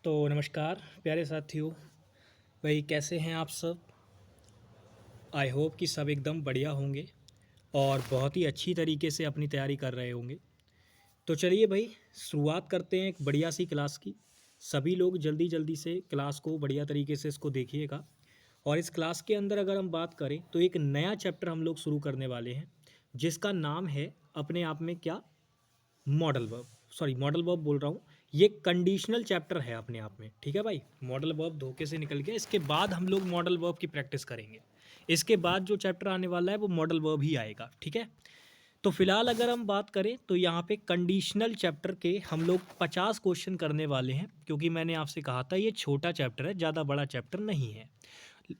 तो नमस्कार प्यारे साथियों। भाई कैसे हैं आप सब। आई होप कि सब एकदम बढ़िया होंगे और बहुत ही अच्छी तरीके से अपनी तैयारी कर रहे होंगे। तो चलिए भाई शुरुआत करते हैं एक बढ़िया सी क्लास की। सभी लोग जल्दी जल्दी से क्लास को बढ़िया तरीके से इसको देखिएगा। और इस क्लास के अंदर अगर हम बात करें तो एक नया चैप्टर हम लोग शुरू करने वाले हैं जिसका नाम है अपने आप में क्या, modal verb. Sorry modal verb बोल रहा हूँ, ये कंडीशनल चैप्टर है अपने आप में। ठीक है भाई, मॉडल वर्ब धोखे से निकल गया। इसके बाद हम लोग मॉडल वर्ब की प्रैक्टिस करेंगे। इसके बाद जो चैप्टर आने वाला है वो मॉडल वर्ब ही आएगा। ठीक है, तो फिलहाल अगर हम बात करें तो यहाँ पे कंडीशनल चैप्टर के हम लोग 50 क्वेश्चन करने वाले हैं, क्योंकि मैंने आपसे कहा था ये छोटा चैप्टर है, ज़्यादा बड़ा चैप्टर नहीं है।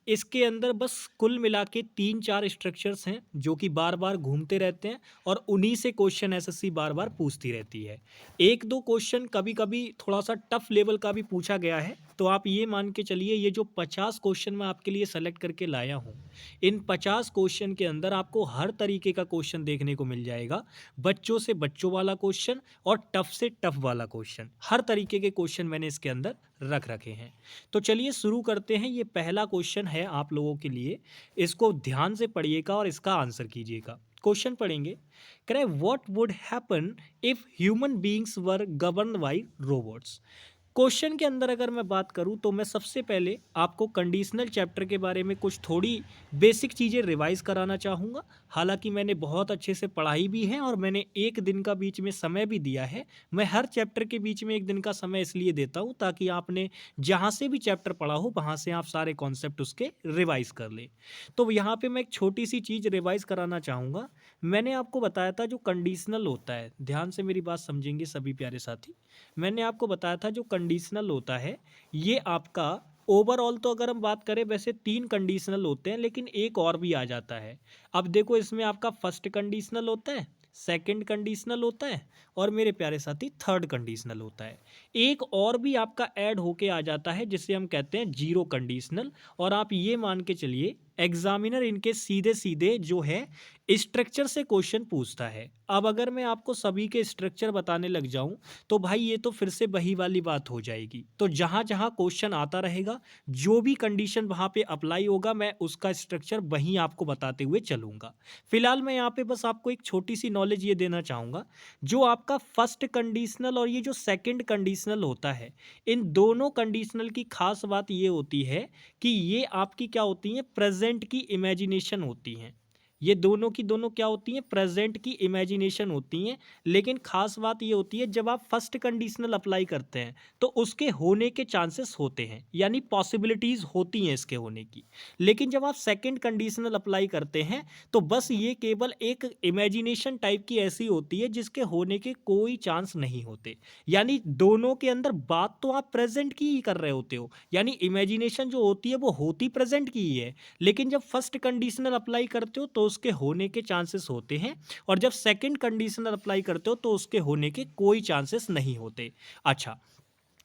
इसके अंदर बस कुल मिला के 3-4 स्ट्रक्चर्स हैं जो कि बार बार घूमते रहते हैं और उन्हीं से क्वेश्चन एसएससी बार बार पूछती रहती है। एक दो क्वेश्चन कभी कभी थोड़ा सा टफ लेवल का भी पूछा गया है, तो आप ये मान के चलिए ये जो 50 क्वेश्चन मैं आपके लिए सेलेक्ट करके लाया हूँ, इन 50 क्वेश्चन के अंदर आपको हर तरीके का क्वेश्चन देखने को मिल जाएगा। बच्चों से बच्चों वाला क्वेश्चन और टफ से टफ वाला क्वेश्चन, हर तरीके के क्वेश्चन मैंने इसके अंदर रख रखे हैं। तो चलिए शुरू करते हैं। ये पहला क्वेश्चन है आप लोगों के लिए, इसको ध्यान से पढ़िएगा और इसका आंसर कीजिएगा। क्वेश्चन पढ़ेंगे, कह रहे what would happen if human beings were govern by robots. Question के अंदर अगर मैं बात करूं तो मैं सबसे पहले आपको कंडीशनल चैप्टर के बारे में कुछ थोड़ी बेसिक चीज़ें रिवाइज कराना चाहूँगा। हालांकि मैंने बहुत अच्छे से पढ़ाई भी है और मैंने एक दिन का बीच में समय भी दिया है। मैं हर चैप्टर के बीच में एक दिन का समय इसलिए देता हूँ ताकि आपने जहाँ से भी चैप्टर पढ़ा हो वहाँ से आप सारे कॉन्सेप्ट उसके रिवाइज कर लें। तो यहाँ पे मैं एक छोटी सी चीज़ रिवाइज कराना चाहूँगा। मैंने आपको बताया था जो कंडीशनल होता है, ध्यान से मेरी बात समझेंगे सभी प्यारे साथी। मैंने आपको बताया था जो कंडीशनल होता है ये आपका ओवरऑल, तो अगर हम बात करें वैसे 3 कंडीशनल होते हैं, लेकिन एक और भी आ जाता है। अब देखो इसमें आपका फर्स्ट कंडीशनल होता है, सेकंड कंडीशनल होता है और मेरे प्यारे साथी थर्ड कंडीशनल होता है। एक और भी आपका ऐड होके आ जाता है जिसे हम कहते हैं जीरो कंडीशनल। और आप ये मान के चलिए एग्जामिनर इनके सीधे सीधे जो है स्ट्रक्चर से क्वेश्चन पूछता है। अब अगर मैं आपको सभी के स्ट्रक्चर बताने लग जाऊं तो भाई ये तो फिर से वही वाली बात हो जाएगी। तो जहां जहां क्वेश्चन आता रहेगा, जो भी कंडीशन वहां पे अप्लाई होगा, मैं उसका स्ट्रक्चर वहीं आपको बताते हुए चलूंगा। फिलहाल मैं यहाँ पे बस आपको एक छोटी सी नॉलेज ये देना चाहूँगा, जो आपका फर्स्ट कंडीशनल और ये जो सेकंड कंडीशनल होता है, इन दोनों कंडीशनल की खास बात ये होती है कि ये आपकी क्या होती हैं, प्रेजेंट की इमेजिनेशन होती हैं। ये दोनों की दोनों क्या होती हैं, प्रेजेंट की इमेजिनेशन होती हैं। लेकिन खास बात ये होती है जब आप फर्स्ट कंडीशनल अप्लाई करते हैं तो उसके होने के चांसेस होते हैं, यानी पॉसिबिलिटीज होती हैं इसके होने की। लेकिन जब आप सेकंड कंडीशनल अप्लाई करते हैं तो बस ये केवल एक इमेजिनेशन टाइप की ऐसी होती है जिसके होने के कोई चांस नहीं होते। यानी दोनों के अंदर बात तो आप प्रेजेंट की ही कर रहे होते हो, यानी इमेजिनेशन जो होती है वो होती प्रेजेंट की ही है। लेकिन जब फर्स्ट कंडीशनल अप्लाई करते हो तो उसके होने के चांसेस होते हैं, और जब सेकंड कंडीशनल अप्लाई करते हो तो उसके होने के कोई चांसेस नहीं होते। अच्छा,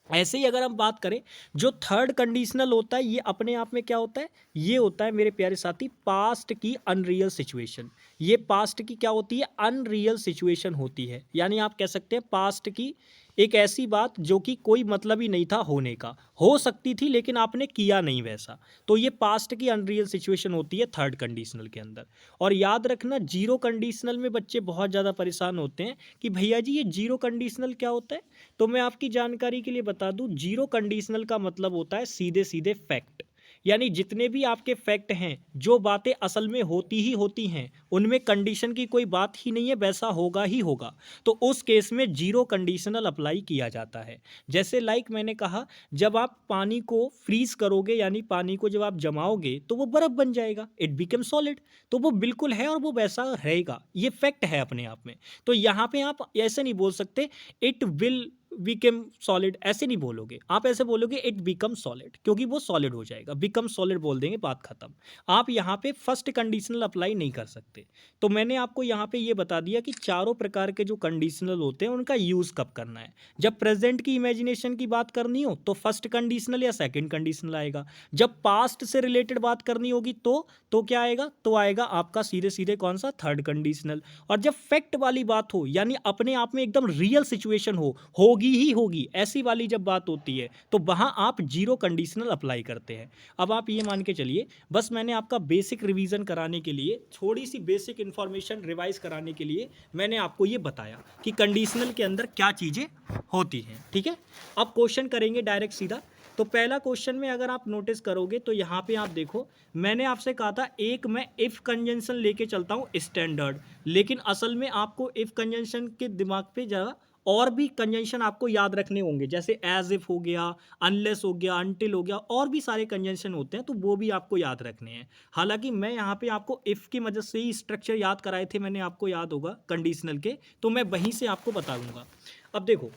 ऐसे ही अगर हम बात करें, जो थर्ड कंडीशनल होता है ये अपने आप में क्या होता है, ये होता है मेरे प्यारे साथी पास्ट की अनरियल सिचुएशन। ये पास्ट की क्या होती है, अनरियल सिचुएशन होती है। यानी आप कह सकते हैं पास्ट की एक ऐसी बात जो कि कोई मतलब ही नहीं था होने का, हो सकती थी लेकिन आपने किया नहीं वैसा। तो ये पास्ट की अनरियल सिचुएशन होती है थर्ड कंडीशनल के अंदर। और याद रखना जीरो कंडीशनल में बच्चे बहुत ज़्यादा परेशान होते हैं कि भैया जी ये जीरो कंडीशनल क्या होता है। तो मैं आपकी जानकारी के लिए बता दूं, जीरो कंडीशनल का मतलब होता है सीधे सीधे फैक्ट। यानी जितने भी आपके फैक्ट हैं, जो बातें असल में होती ही होती हैं, उनमें कंडीशन की कोई बात ही नहीं है, वैसा होगा ही होगा। तो उस केस में जीरो कंडीशनल अप्लाई किया जाता है। जैसे लाइक मैंने कहा, जब आप पानी को फ्रीज करोगे यानी पानी को जब आप जमाओगे तो वो बर्फ बन जाएगा, इट बिकम सॉलिड। तो वो बिल्कुल है और वो वैसा रहेगा, ये फैक्ट है अपने आप में। तो यहाँ पे आप ऐसे नहीं बोल सकते इट विल बिकम सॉलिड, ऐसे नहीं बोलोगे आप, ऐसे बोलोगे इट बिकम सॉलिड, क्योंकि वो सॉलिड हो जाएगा। बिकम सॉलिड बोल देंगे, बात खत्म। आप यहाँ पे फर्स्ट कंडीशनल अप्लाई नहीं कर सकते। तो मैंने आपको यहाँ पे ये बता दिया कि चारों प्रकार के जो कंडीशनल होते हैं उनका यूज कब करना है। जब प्रेजेंट की इमेजिनेशन की बात करनी हो तो फर्स्ट कंडीशनल या सेकंड कंडीशनल आएगा। जब पास्ट से रिलेटेड बात करनी होगी तो क्या आएगा, तो आएगा आपका सीधे सीधे कौन सा, थर्ड कंडीशनल। और जब फैक्ट वाली बात हो, यानी अपने आप में एकदम रियल सिचुएशन होगी होगी ही होगी, ऐसी वाली जब बात होती है तो वहाँ आप जीरो कंडीशनल अप्लाई करते हैं। अब आप ये मान के चलिए, बस मैंने आपका बेसिक रिवीजन कराने के लिए, थोड़ी सी बेसिक इन्फॉर्मेशन रिवाइज कराने के लिए मैंने आपको ये बताया कि कंडीशनल के अंदर क्या चीज़ें होती हैं। ठीक है, अब क्वेश्चन करेंगे डायरेक्ट सीधा। तो पहला क्वेश्चन में अगर आप नोटिस करोगे तो यहाँ पे आप देखो, मैंने आपसे कहा था एक मैं इफ़ कंजंक्शन लेके चलता हूँ स्टैंडर्ड, लेकिन असल में आपको इफ़ कंजंक्शन के दिमाग पे ज़रा और भी कंजंक्शन आपको याद रखने होंगे, जैसे एज इफ हो गया, अनलेस हो गया, अनटिल हो गया, और भी सारे कंजंक्शन होते हैं तो वो भी आपको याद रखने हैं। हालांकि मैं यहाँ पे आपको इफ़ की मदद से ही स्ट्रक्चर याद कराए थे मैंने, आपको याद होगा कंडीशनल के, तो मैं वहीं से आपको बता दूंगा। अब देखो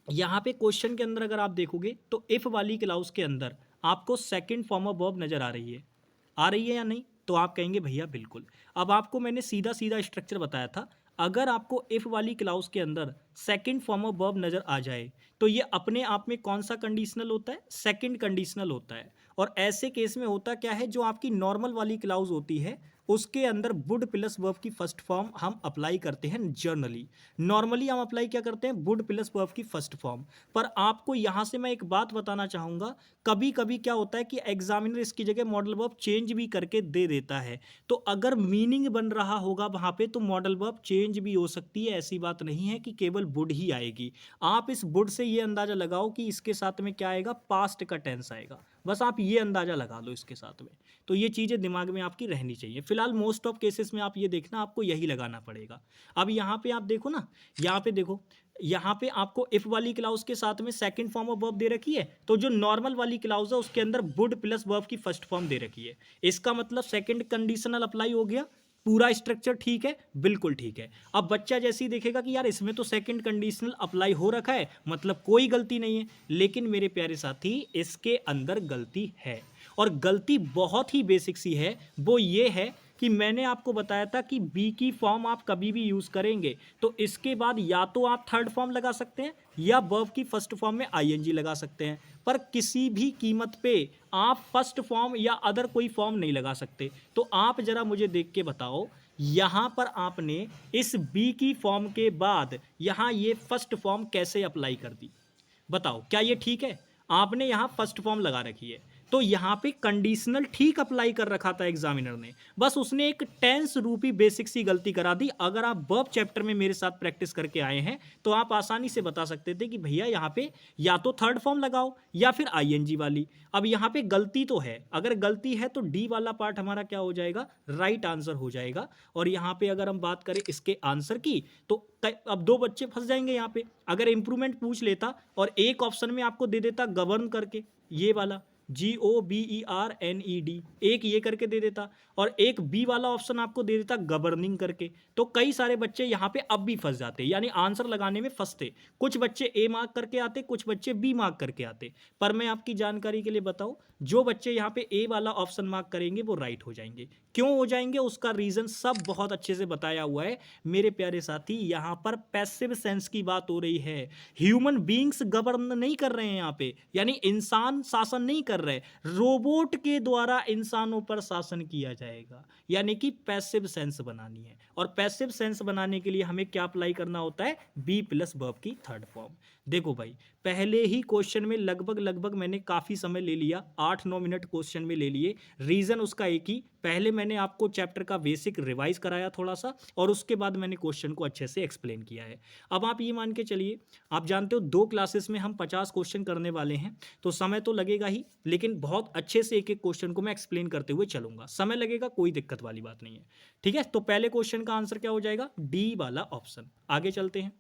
यहाँ पे क्वेश्चन के अंदर अगर आप देखोगे तो इफ़ वाली क्लाउज के अंदर आपको सेकंड फॉर्म ऑफ वर्ब नज़र आ रही है या नहीं? तो आप कहेंगे भैया बिल्कुल। अब आपको मैंने सीधा सीधा स्ट्रक्चर बताया था, अगर आपको इफ़ वाली क्लाउज के अंदर सेकंड फॉर्म ऑफ वर्ब नज़र आ जाए तो ये अपने आप में कौन सा कंडीशनल होता है? सेकंड कंडीशनल होता है। और ऐसे केस में होता क्या है, जो आपकी नॉर्मल वाली क्लाउज होती है उसके अंदर वुड प्लस वर्ब की फर्स्ट फॉर्म हम अप्लाई करते हैं जनरली। नॉर्मली हम अप्लाई क्या करते हैं? वुड प्लस वर्ब की फर्स्ट फॉर्म। पर आपको यहाँ से मैं एक बात बताना चाहूँगा, कभी कभी क्या होता है कि एग्जामिनर इसकी जगह मॉडल वर्ब चेंज भी करके दे देता है, तो अगर मीनिंग बन रहा होगा वहाँ पे तो मॉडल वर्ब चेंज भी हो सकती है। ऐसी बात नहीं है कि केवल वुड ही आएगी। आप इस वुड से ये अंदाज़ा लगाओ कि इसके साथ में क्या आएगा? पास्ट का टेंस आएगा। बस आप ये अंदाज़ा लगा लो इसके साथ में। तो ये चीज़ें दिमाग में आपकी रहनी चाहिए। फिलहाल मोस्ट ऑफ केसेस में आप ये देखना, आपको यही लगाना पड़ेगा। अब यहाँ पे आप देखो ना, यहाँ पे देखो, यहाँ पे आपको इफ वाली क्लाउज के साथ में सेकंड फॉर्म ऑफ वर्ब दे रखी है, तो जो नॉर्मल वाली क्लाउज है उसके अंदर वुड प्लस वर्ब की फर्स्ट फॉर्म दे रखी है। इसका मतलब सेकंड कंडीशनल अप्लाई हो गया। पूरा स्ट्रक्चर ठीक है? बिल्कुल ठीक है। अब बच्चा जैसे ही देखेगा कि यार इसमें तो सेकंड कंडीशनल अप्लाई हो रखा है, मतलब कोई गलती नहीं है, लेकिन मेरे प्यारे साथी इसके अंदर गलती है। और गलती बहुत ही बेसिक सी है, वो ये है कि मैंने आपको बताया था कि बी की फॉर्म आप कभी भी यूज़ करेंगे तो इसके बाद या तो आप थर्ड फॉर्म लगा सकते हैं या वर्ब की फर्स्ट फॉर्म में आईएनजी लगा सकते हैं, पर किसी भी कीमत पे आप फर्स्ट फॉर्म या अदर कोई फॉर्म नहीं लगा सकते। तो आप ज़रा मुझे देख के बताओ, यहाँ पर आपने इस बी की फॉर्म के बाद यहाँ ये फर्स्ट फॉर्म कैसे अप्लाई कर दी? बताओ, क्या ये ठीक है? आपने यहाँ फर्स्ट फॉर्म लगा रखी है, तो यहाँ पे कंडीशनल ठीक अप्लाई कर रखा था एग्जामिनर ने, बस उसने एक टेंस रूपी बेसिक सी गलती करा दी। अगर आप वर्ब चैप्टर में मेरे साथ प्रैक्टिस करके आए हैं तो आप आसानी से बता सकते थे कि भैया यहाँ पे या तो थर्ड फॉर्म लगाओ या फिर आईएनजी वाली। अब यहाँ पे गलती तो है, अगर गलती है तो डी वाला पार्ट हमारा क्या हो जाएगा? राइट आंसर हो जाएगा। और यहाँ पे अगर हम बात करें इसके आंसर की, तो अब दो बच्चे फंस जाएंगे यहाँ पे। अगर इंप्रूवमेंट पूछ लेता और एक ऑप्शन में आपको दे देता गवर्न करके, ये वाला GOBERNED, एक ये करके दे देता, और एक बी वाला ऑप्शन आपको दे देता गवर्निंग करके, तो कई सारे बच्चे यहाँ पे अब भी फंस जाते, यानी आंसर लगाने में फंसते। कुछ बच्चे ए मार्क करके आते, कुछ बच्चे बी मार्क करके आते। पर मैं आपकी जानकारी के लिए बताऊं, जो बच्चे यहाँ पे ए वाला ऑप्शन मार्क करेंगे वो राइट हो जाएंगे। क्यों हो जाएंगे? उसका रीजन सब बहुत अच्छे से बताया हुआ है मेरे प्यारे साथी। यहाँ पर पैसिव सेंस की बात हो रही है। ह्यूमन बींग्स गवर्न नहीं कर रहे हैं यहाँ पे, यानी इंसान शासन नहीं कर रहे, रोबोट के द्वारा इंसानों पर शासन किया जाएगा, यानी कि पैसिव सेंस बनानी है। और पैसिव सेंस बनाने के लिए हमें क्या अप्लाई करना होता है? बी प्लस वर्ब की थर्ड फॉर्म। देखो भाई, पहले ही क्वेश्चन में लगभग मैंने काफ़ी समय ले लिया, 8-9 मिनट क्वेश्चन में ले लिए। रीज़न उसका एक ही, पहले मैंने आपको चैप्टर का बेसिक रिवाइज कराया थोड़ा सा, और उसके बाद मैंने क्वेश्चन को अच्छे से एक्सप्लेन किया है। अब आप ये मान के चलिए, आप जानते हो 2 क्लासेस में हम 50 क्वेश्चन करने वाले हैं, तो समय तो लगेगा ही, लेकिन बहुत अच्छे से एक एक क्वेश्चन को मैं एक्सप्लेन करते हुए चलूंगा। समय लगेगा, कोई दिक्कत वाली बात नहीं है। ठीक है, तो पहले क्वेश्चन का आंसर क्या हो जाएगा? डी वाला ऑप्शन। आगे चलते हैं,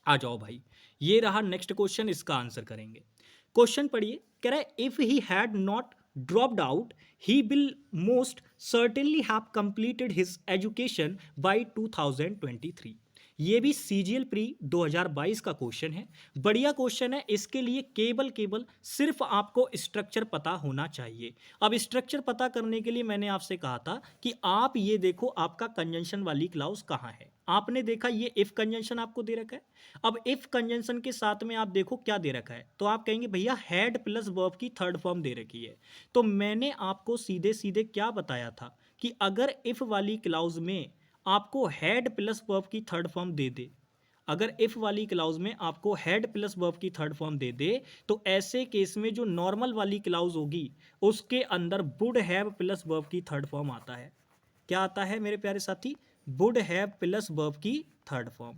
आ जाओ भाई। ये रहा नेक्स्ट क्वेश्चन, इसका आंसर करेंगे। क्वेश्चन पढ़िए, कह रहा है if he had not dropped out he will most certainly have completed his education by 2023। ये भी सीजीएल प्री 2022 का क्वेश्चन है। बढ़िया क्वेश्चन है। इसके लिए केवल सिर्फ आपको स्ट्रक्चर पता होना चाहिए। अब स्ट्रक्चर पता करने के लिए मैंने आपसे कहा था कि आप ये देखो आपका कंजंक्शन वाली क्लाउज कहाँ है। आपने देखा ये इफ कंजंक्शन आपको दे रखा है। अब इफ कंजंक्शन के साथ में आप देखो क्या दे रखा है, तो आप कहेंगे भैया हैड प्लस वर्ब की थर्ड फॉर्म दे रखी है। तो मैंने आपको सीधे सीधे क्या बताया था कि अगर इफ वाली क्लाउज में आपको हैड प्लस वर्ब की थर्ड फॉर्म दे दे, अगर इफ वाली क्लाउज में आपको हैड प्लस वर्ब की थर्ड फॉर्म दे दे तो ऐसे केस में जो नॉर्मल वाली क्लाउज होगी उसके अंदर वुड हैव प्लस वर्ब की थर्ड फॉर्म आता है। क्या आता है मेरे प्यारे साथी? वुड हैव प्लस वर्ब की थर्ड फॉर्म।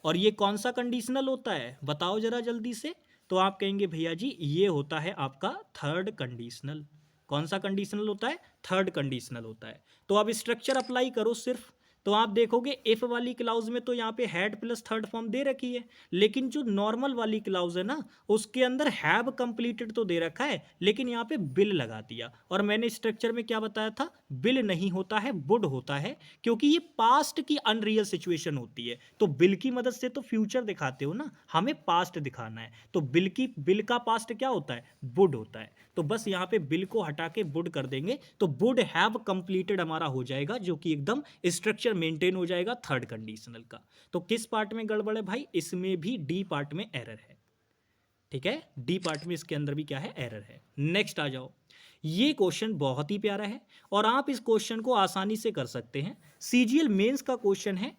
और ये कौन सा कंडीशनल होता है बताओ जरा जल्दी से। तो आप कहेंगे भैया जी ये होता है आपका थर्ड कंडीशनल। कौन सा कंडीशनल होता है? थर्ड कंडीशनल होता है। तो अब स्ट्रक्चर अप्लाई करो सिर्फ। तो आप देखोगे इफ वाली क्लाउज में तो यहाँ पे हैड प्लस थर्ड फॉर्म दे रखी है, लेकिन जो नॉर्मल वाली क्लाउज है ना उसके अंदर हैव कंप्लीटेड तो दे रखा है, लेकिन यहाँ पे बिल लगा दिया। और मैंने स्ट्रक्चर में क्या बताया था? बिल नहीं होता है, वुड होता है, क्योंकि ये पास्ट की अनरियल सिचुएशन होती है। तो बिल की मदद से तो फ्यूचर दिखाते हो ना, हमें पास्ट दिखाना है। तो बिल का पास्ट क्या होता है? वुड होता है। तो बस यहाँ पे बिल को हटा के वुड कर देंगे तो वुड हैव कंप्लीटेड हमारा हो जाएगा, जो कि एकदम स्ट्रक्चर मेंटेन हो जाएगा थर्ड कंडीशनल का। तो किस पार्ट में गड़बड़ है भाई? इसमें भी डी पार्ट में एरर है। ठीक है, डी पार्ट में इसके अंदर भी क्या है? एरर है। नेक्स्ट आ जाओ। ये क्वेश्चन बहुत ही प्यारा है और आप इस क्वेश्चन को आसानी से कर सकते हैं। सीजीएल मेंस का क्वेश्चन है,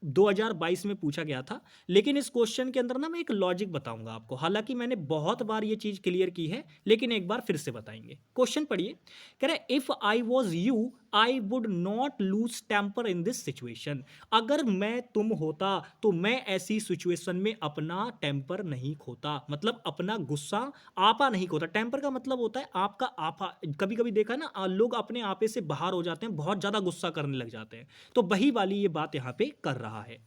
2022 में पूछा गया था। लेकिन इस क्वेश्चन के अंदर ना मैं एक लॉजिक बताऊंगा आपको, हालांकि मैंने बहुत बार ये चीज क्लियर की है, लेकिन एक बार फिर से बताएंगे। क्वेश्चन पढ़िए, कह रहे if I was you I would not lose temper in this situation. अगर मैं तुम होता तो मैं ऐसी सिचुएशन में अपना टेम्पर नहीं खोता, मतलब अपना गुस्सा आपा नहीं खोता। टेम्पर का मतलब होता है आपका आपा। कभी कभी देखा ना लोग अपने आपे से बाहर हो जाते हैं, बहुत ज्यादा गुस्सा करने लग जाते हैं, तो वही वाली ये बात यहाँ पे कर रहा है।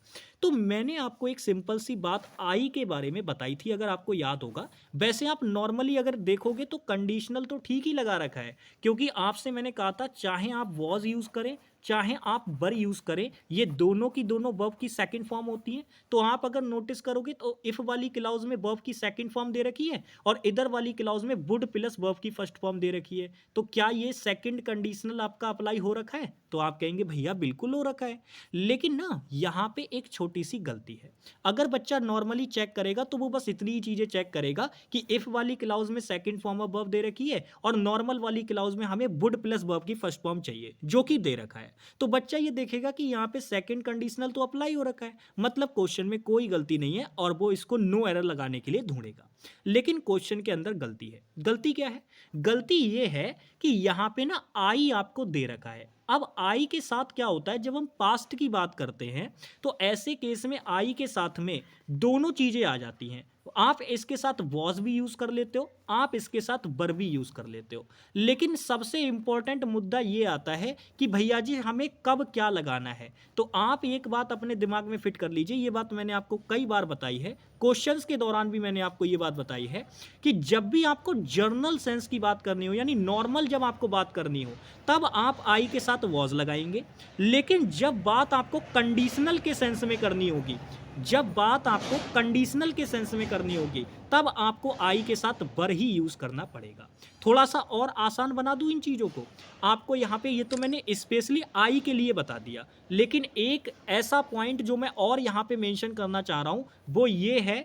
तो मैंने आपको एक सिंपल सी बात आई के बारे में बताई थी, अगर आपको याद होगा। वैसे आप नॉर्मली अगर देखोगे तो कंडीशनल तो ठीक ही लगा रखा है, क्योंकि आपसे मैंने कहा था चाहे आप वॉज यूज करें चाहे आप वर यूज करें, ये दोनों की दोनों वर्ब की सेकंड फॉर्म होती है। तो आप अगर नोटिस करोगे तो इफ वाली क्लाउज में वर्ब की सेकंड फॉर्म दे रखी है और इधर वाली क्लाउज में वुड प्लस वर्ब की फर्स्ट फॉर्म दे रखी है। तो क्या ये सेकंड कंडीशनल आपका अप्लाई हो रखा है? तो आप कहेंगे भैया बिल्कुल हो रखा है। लेकिन ना यहाँ पे एक छोटी सी गलती है। अगर बच्चा नॉर्मली चेक करेगा तो वो बस इतनी ही चीजें चेक करेगा कि इफ वाली क्लाउज में सेकंड फॉर्म ऑफ वर्ब दे रखी है और नॉर्मल वाली क्लाउज में हमें वुड प्लस वर्ब की फर्स्ट फॉर्म चाहिए, जो कि दे रखा है। तो बच्चा ये देखेगा कि यहाँ पे सेकंड कंडीशनल तो अप्लाई हो रखा है, मतलब क्वेश्चन में कोई गलती नहीं है, और वो इसको नो एरर लगाने के लिए ढूंढेगा। लेकिन क्वेश्चन के अंदर गलती है। गलती क्या है? गलती ये है कि यहाँ पे ना आई आपको दे रखा है। अब आई के साथ क्या होता है, जब हम पास्ट की बात करते हैं तो ऐसे केस में आई के साथ में दोनों चीजें आ जाती हैं। आप इसके साथ वॉज भी यूज कर लेते हो, आप इसके साथ वर भी यूज कर लेते हो। लेकिन सबसे इंपॉर्टेंट मुद्दा ये आता है कि भैया जी हमें कब क्या लगाना है। तो आप एक बात अपने दिमाग में फिट कर लीजिए, ये बात मैंने आपको कई बार बताई है, क्वेश्चंस के दौरान भी मैंने आपको ये बात बताई है कि जब भी आपको जर्नल सेंस की बात करनी हो, यानी नॉर्मल जब आपको बात करनी हो, तब आप आई के साथ वॉज लगाएंगे। लेकिन जब बात आपको कंडीशनल के सेंस में करनी होगी, जब बात आपको कंडीशनल के सेंस में करनी होगी, तब आपको आई के साथ वर ही यूज करना पड़ेगा। थोड़ा सा और आसान बना दूं इन चीजों को आपको। यहाँ पे ये तो मैंने स्पेशली आई के लिए बता दिया, लेकिन एक ऐसा पॉइंट जो मैं और यहाँ पे मेंशन करना चाह रहा हूं वो ये है,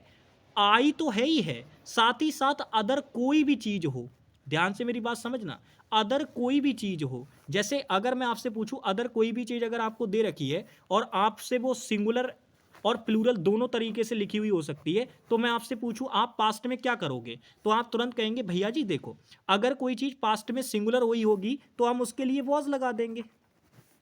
आई तो है ही है, साथ ही साथ अदर कोई भी चीज हो। ध्यान से मेरी बात समझना, अदर कोई भी चीज हो। जैसे अगर मैं आपसे पूछूं अदर कोई भी चीज अगर आपको दे रखी है और आपसे वो सिंगुलर और प्लूरल दोनों तरीके से लिखी हुई हो सकती है, तो मैं आपसे पूछूं आप पास्ट में क्या करोगे, तो आप तुरंत कहेंगे भैया जी देखो, अगर कोई चीज पास्ट में सिंगुलर हुई होगी तो हम उसके लिए वॉज लगा देंगे,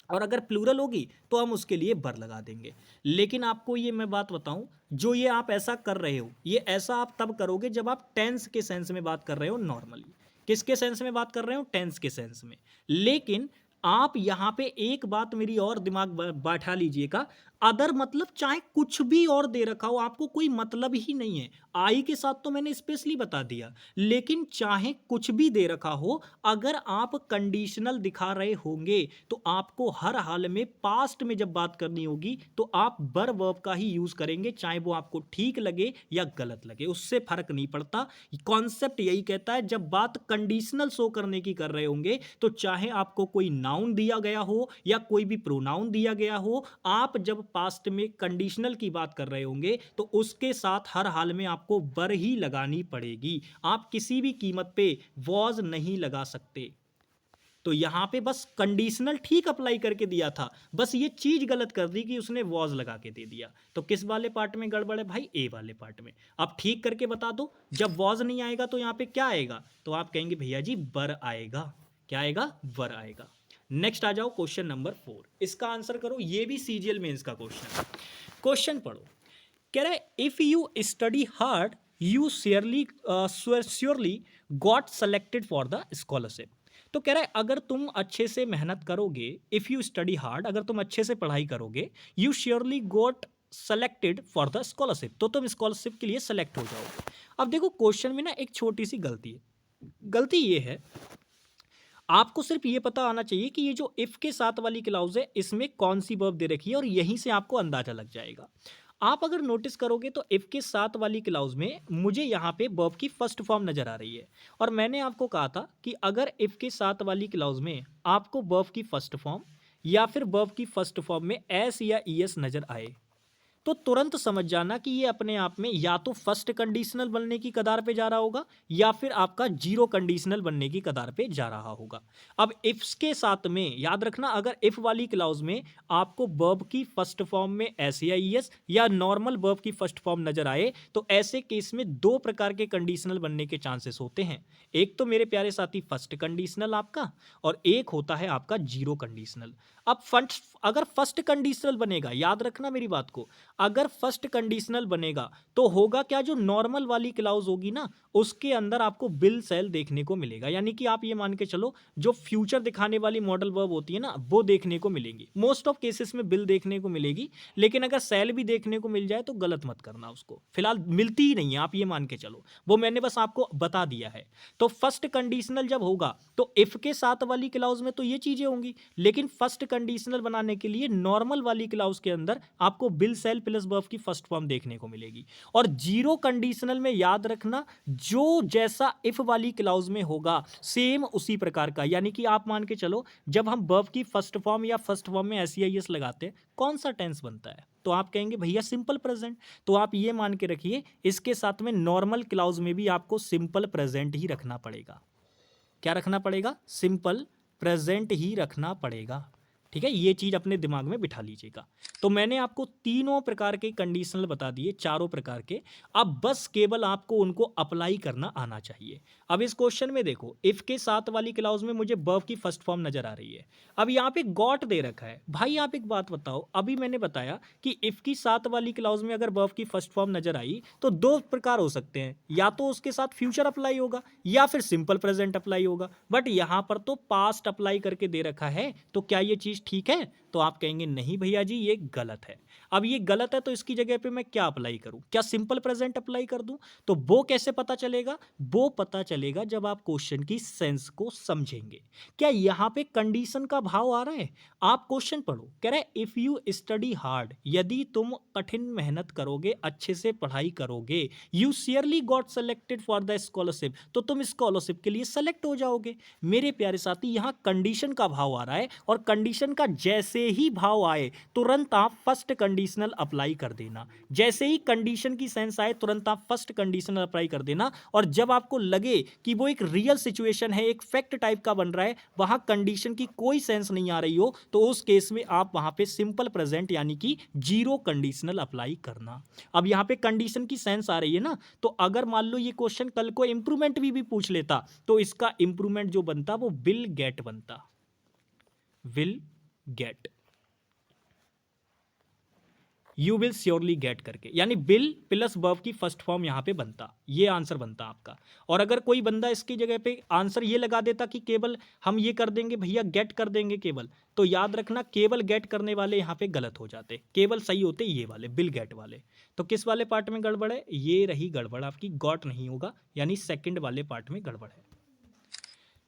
और अगर प्लूरल होगी तो हम उसके लिए बर लगा देंगे। लेकिन आपको ये मैं बात बताऊं, जो ये आप ऐसा कर रहे हो, ये ऐसा आप तब करोगे जब आप टेंस के सेंस में बात कर रहे हो नॉर्मली। किसके सेंस में बात कर रहे हो? टेंस के सेंस में। लेकिन आप यहां पे एक बात मेरी और दिमाग बैठा लीजिएगा, अदर मतलब चाहे कुछ भी और दे रखा हो, आपको कोई मतलब ही नहीं है। आई के साथ तो मैंने स्पेशली बता दिया, लेकिन चाहे कुछ भी दे रखा हो, अगर आप कंडीशनल दिखा रहे होंगे तो आपको हर हाल में पास्ट में जब बात करनी होगी तो आप वर वर्ब का ही यूज करेंगे, चाहे वो आपको ठीक लगे या गलत लगे, उससे फर्क नहीं पड़ता। कॉन्सेप्ट यही कहता है, जब बात कंडीशनल शो करने की कर रहे होंगे तो चाहे आपको कोई नाउन दिया गया हो या कोई भी प्रोनाउन दिया गया हो, आप जब पास्ट में कंडीशनल की बात कर रहे होंगे तो उसके साथ हर हाल में आपको वर ही लगानी पड़ेगी। आप किसी भी कीमत पे वॉज नहीं लगा सकते। तो यहाँ पे बस कंडीशनल ठीक अप्लाई करके दिया था, बस ये चीज गलत कर दी कि उसने वॉज लगा के दे दिया। तो किस वाले पार्ट में गड़बड़ है भाई? ए वाले पार्ट में। अब ठीक करके बता दो, जब वॉज नहीं आएगा तो यहाँ पे क्या आएगा? तो आप कहेंगे भैया जी वर आएगा। क्या आएगा? वर आएगा। नेक्स्ट आ जाओ क्वेश्चन नंबर 4, इसका आंसर करो। ये भी सीजीएल मेंस का क्वेश्चन है। क्वेश्चन पढ़ो। कह रहा है if you study hard you surely got selected for the scholarship. तो कह रहा है अगर तुम अच्छे से मेहनत करोगे, इफ यू स्टडी हार्ड, अगर तुम अच्छे से पढ़ाई करोगे, you surely got selected for the scholarship, तो तुम स्कॉलरशिप के लिए सेलेक्ट हो जाओगे। अब देखो क्वेश्चन में ना एक छोटी सी गलती है। गलती ये है, आपको सिर्फ ये पता आना चाहिए कि ये जो इफ के साथ वाली क्लाउज है इसमें कौन सी वर्ब दे रखी है, और यहीं से आपको अंदाजा लग जाएगा। आप अगर नोटिस करोगे तो इफ के साथ वाली क्लाउज में मुझे यहाँ पे वर्ब की फर्स्ट फॉर्म नजर आ रही है, और मैंने आपको कहा था कि अगर इफ के साथ वाली क्लाउज में आपको वर्ब की फर्स्ट फॉर्म या फिर वर्ब की फर्स्ट फॉर्म में एस या ईएस नजर आए तो तुरंत समझ जाना कि ये अपने आप में या तो फर्स्ट कंडीशनल बनने की कगार पे जा रहा होगा या फिर आपका जीरो कंडीशनल बनने की कगार पे जा रहा होगा। अब इफ्स के साथ में याद रखना, अगर इफ वाली क्लाउज में आपको वर्ब की फर्स्ट फॉर्म में एस या ईएस या नॉर्मल वर्ब की फर्स्ट फॉर्म नजर आए तो ऐसे केस में दो प्रकार के कंडीशनल बनने के चांसेस होते हैं। एक तो मेरे प्यारे साथी फर्स्ट कंडीशनल आपका, और एक होता है आपका जीरो कंडीशनल। अब अगर फर्स्ट कंडीशनल बनेगा, याद रखना मेरी बात को, अगर फर्स्ट कंडीशनल बनेगा तो होगा क्या, जो नॉर्मल वाली क्लाउज होगी ना उसके अंदर आपको बिल सेल देखने को मिलेगा। यानी कि आप ये मान के चलो जो फ्यूचर दिखाने वाली मॉडल वर्ब होती है ना वो देखने को मिलेंगी। मोस्ट ऑफ केसेस में बिल देखने को मिलेगी, लेकिन अगर सेल भी देखने को मिल जाए तो गलत मत करना उसको, फिलहाल मिलती ही नहीं है, आप ये मान के चलो, वो मैंने बस आपको बता दिया है। तो फर्स्ट कंडीशनल जब होगा तो इफ के साथ वाली क्लाउज में तो ये चीजें होंगी, लेकिन फर्स्ट कंडीशनल बनाने के लिए नॉर्मल वाली क्लाउज के अंदर आपको बिल सेल प्लस वर्ब की फर्स्ट फॉर्म देखने को मिलेगी। और जीरो कंडीशनल में याद रखना जो जैसा इफ वाली क्लाउज में होगा सेम उसी प्रकार का, यानी कि आप मान के चलो जब हम वर्ब की फर्स्ट फॉर्म या फर्स्ट फॉर्म में एस या एस लगाते हैं कौन सा टेंस बनता है, तो आप कहेंगे भैया सिंपल प्रेजेंट। तो आप ये मान के रखिए इसके साथ में नॉर्मल क्लाउज में भी आपको सिंपल प्रेजेंट ही रखना पड़ेगा। क्या रखना पड़ेगा? सिंपल प्रेजेंट ही रखना पड़ेगा। ठीक है, ये चीज अपने दिमाग में बिठा लीजिएगा। तो मैंने आपको तीनों प्रकार के कंडीशनल बता दिए, चारों प्रकार के। अब बस केवल आपको उनको अप्लाई करना आना चाहिए। अब इस क्वेश्चन में देखो इफ के साथ वाली क्लाउज में मुझे वर्ब की फर्स्ट फॉर्म नजर आ रही है। अब यहाँ पे गॉट दे रखा है। भाई आप एक बात बताओ, अभी मैंने बताया कि इफ की साथ वाली क्लाउज में अगर वर्ब की फर्स्ट फॉर्म नजर आई तो दो प्रकार हो सकते हैं, या तो उसके साथ फ्यूचर अप्लाई होगा या फिर सिंपल प्रेजेंट अप्लाई होगा, बट यहां पर तो पास्ट अप्लाई करके दे रखा है। तो क्या ये चीज ठीक है? तो आप कहेंगे नहीं भैया जी ये गलत है। अब ये गलत है तो इसकी जगह पे मैं क्या अप्लाई करूं? क्या सिंपल प्रेजेंट अप्लाई कर दूं? तो वो कैसे पता चलेगा? वो पता चलेगा जब आप क्वेश्चन की सेंस को समझेंगे। क्या यहां पे कंडीशन का भाव आ रहा है? आप क्वेश्चन पढ़ो, कह रहा है इफ यू स्टडी हार्ड, यदि तुम कठिन मेहनत करोगे, अच्छे से पढ़ाई करोगे, you surely got selected for the scholarship, तो तुम स्कॉलरशिप के लिए सेलेक्ट हो जाओगे। मेरे प्यारे साथी यहां कंडीशन का भाव आ रहा है, और कंडीशन का जैसे ही भाव आए तुरंत आप फर्स्ट कंडीशनल अप्लाई कर देना। जैसे ही कंडीशन की सेंस आए तुरंत आप फर्स्ट कंडीशनल अप्लाई कर देना। और जब आपको लगे कि वो एक रियल सिचुएशन है, एक फैक्ट टाइप का बन रहा है, वहां कंडीशन की कोई सेंस नहीं आ रही हो, तो उस केस में आप वहां पे सिंपल प्रेजेंट यानी कि जीरो कंडीशनल अप्लाई करना। अब यहां पे कंडीशन की सेंस आ रही है ना, तो अगर मान लो ये क्वेश्चन कल को इंप्रूवमेंट भी पूछ लेता तो इसका इंप्रूवमेंट जो बनता वो विल गेट बनता। Will get, you will surely gate करके, यानी विल प्लस वर्ब की फर्स्ट फॉर्म यहां पे बनता, ये आंसर बनता आपका। और अगर कोई बंदा इसकी जगह पे आंसर ये लगा देता कि केवल हम ये कर देंगे भैया गेट कर देंगे केवल, तो याद रखना केवल गेट करने वाले यहां पे गलत हो जाते, केवल सही होते ये वाले विल गेट वाले। तो किस वाले पार्ट में गड़बड़ है? ये रही गड़बड़ आपकी, गॉट नहीं होगा, यानी सेकंड वाले पार्ट में गड़बड़ है।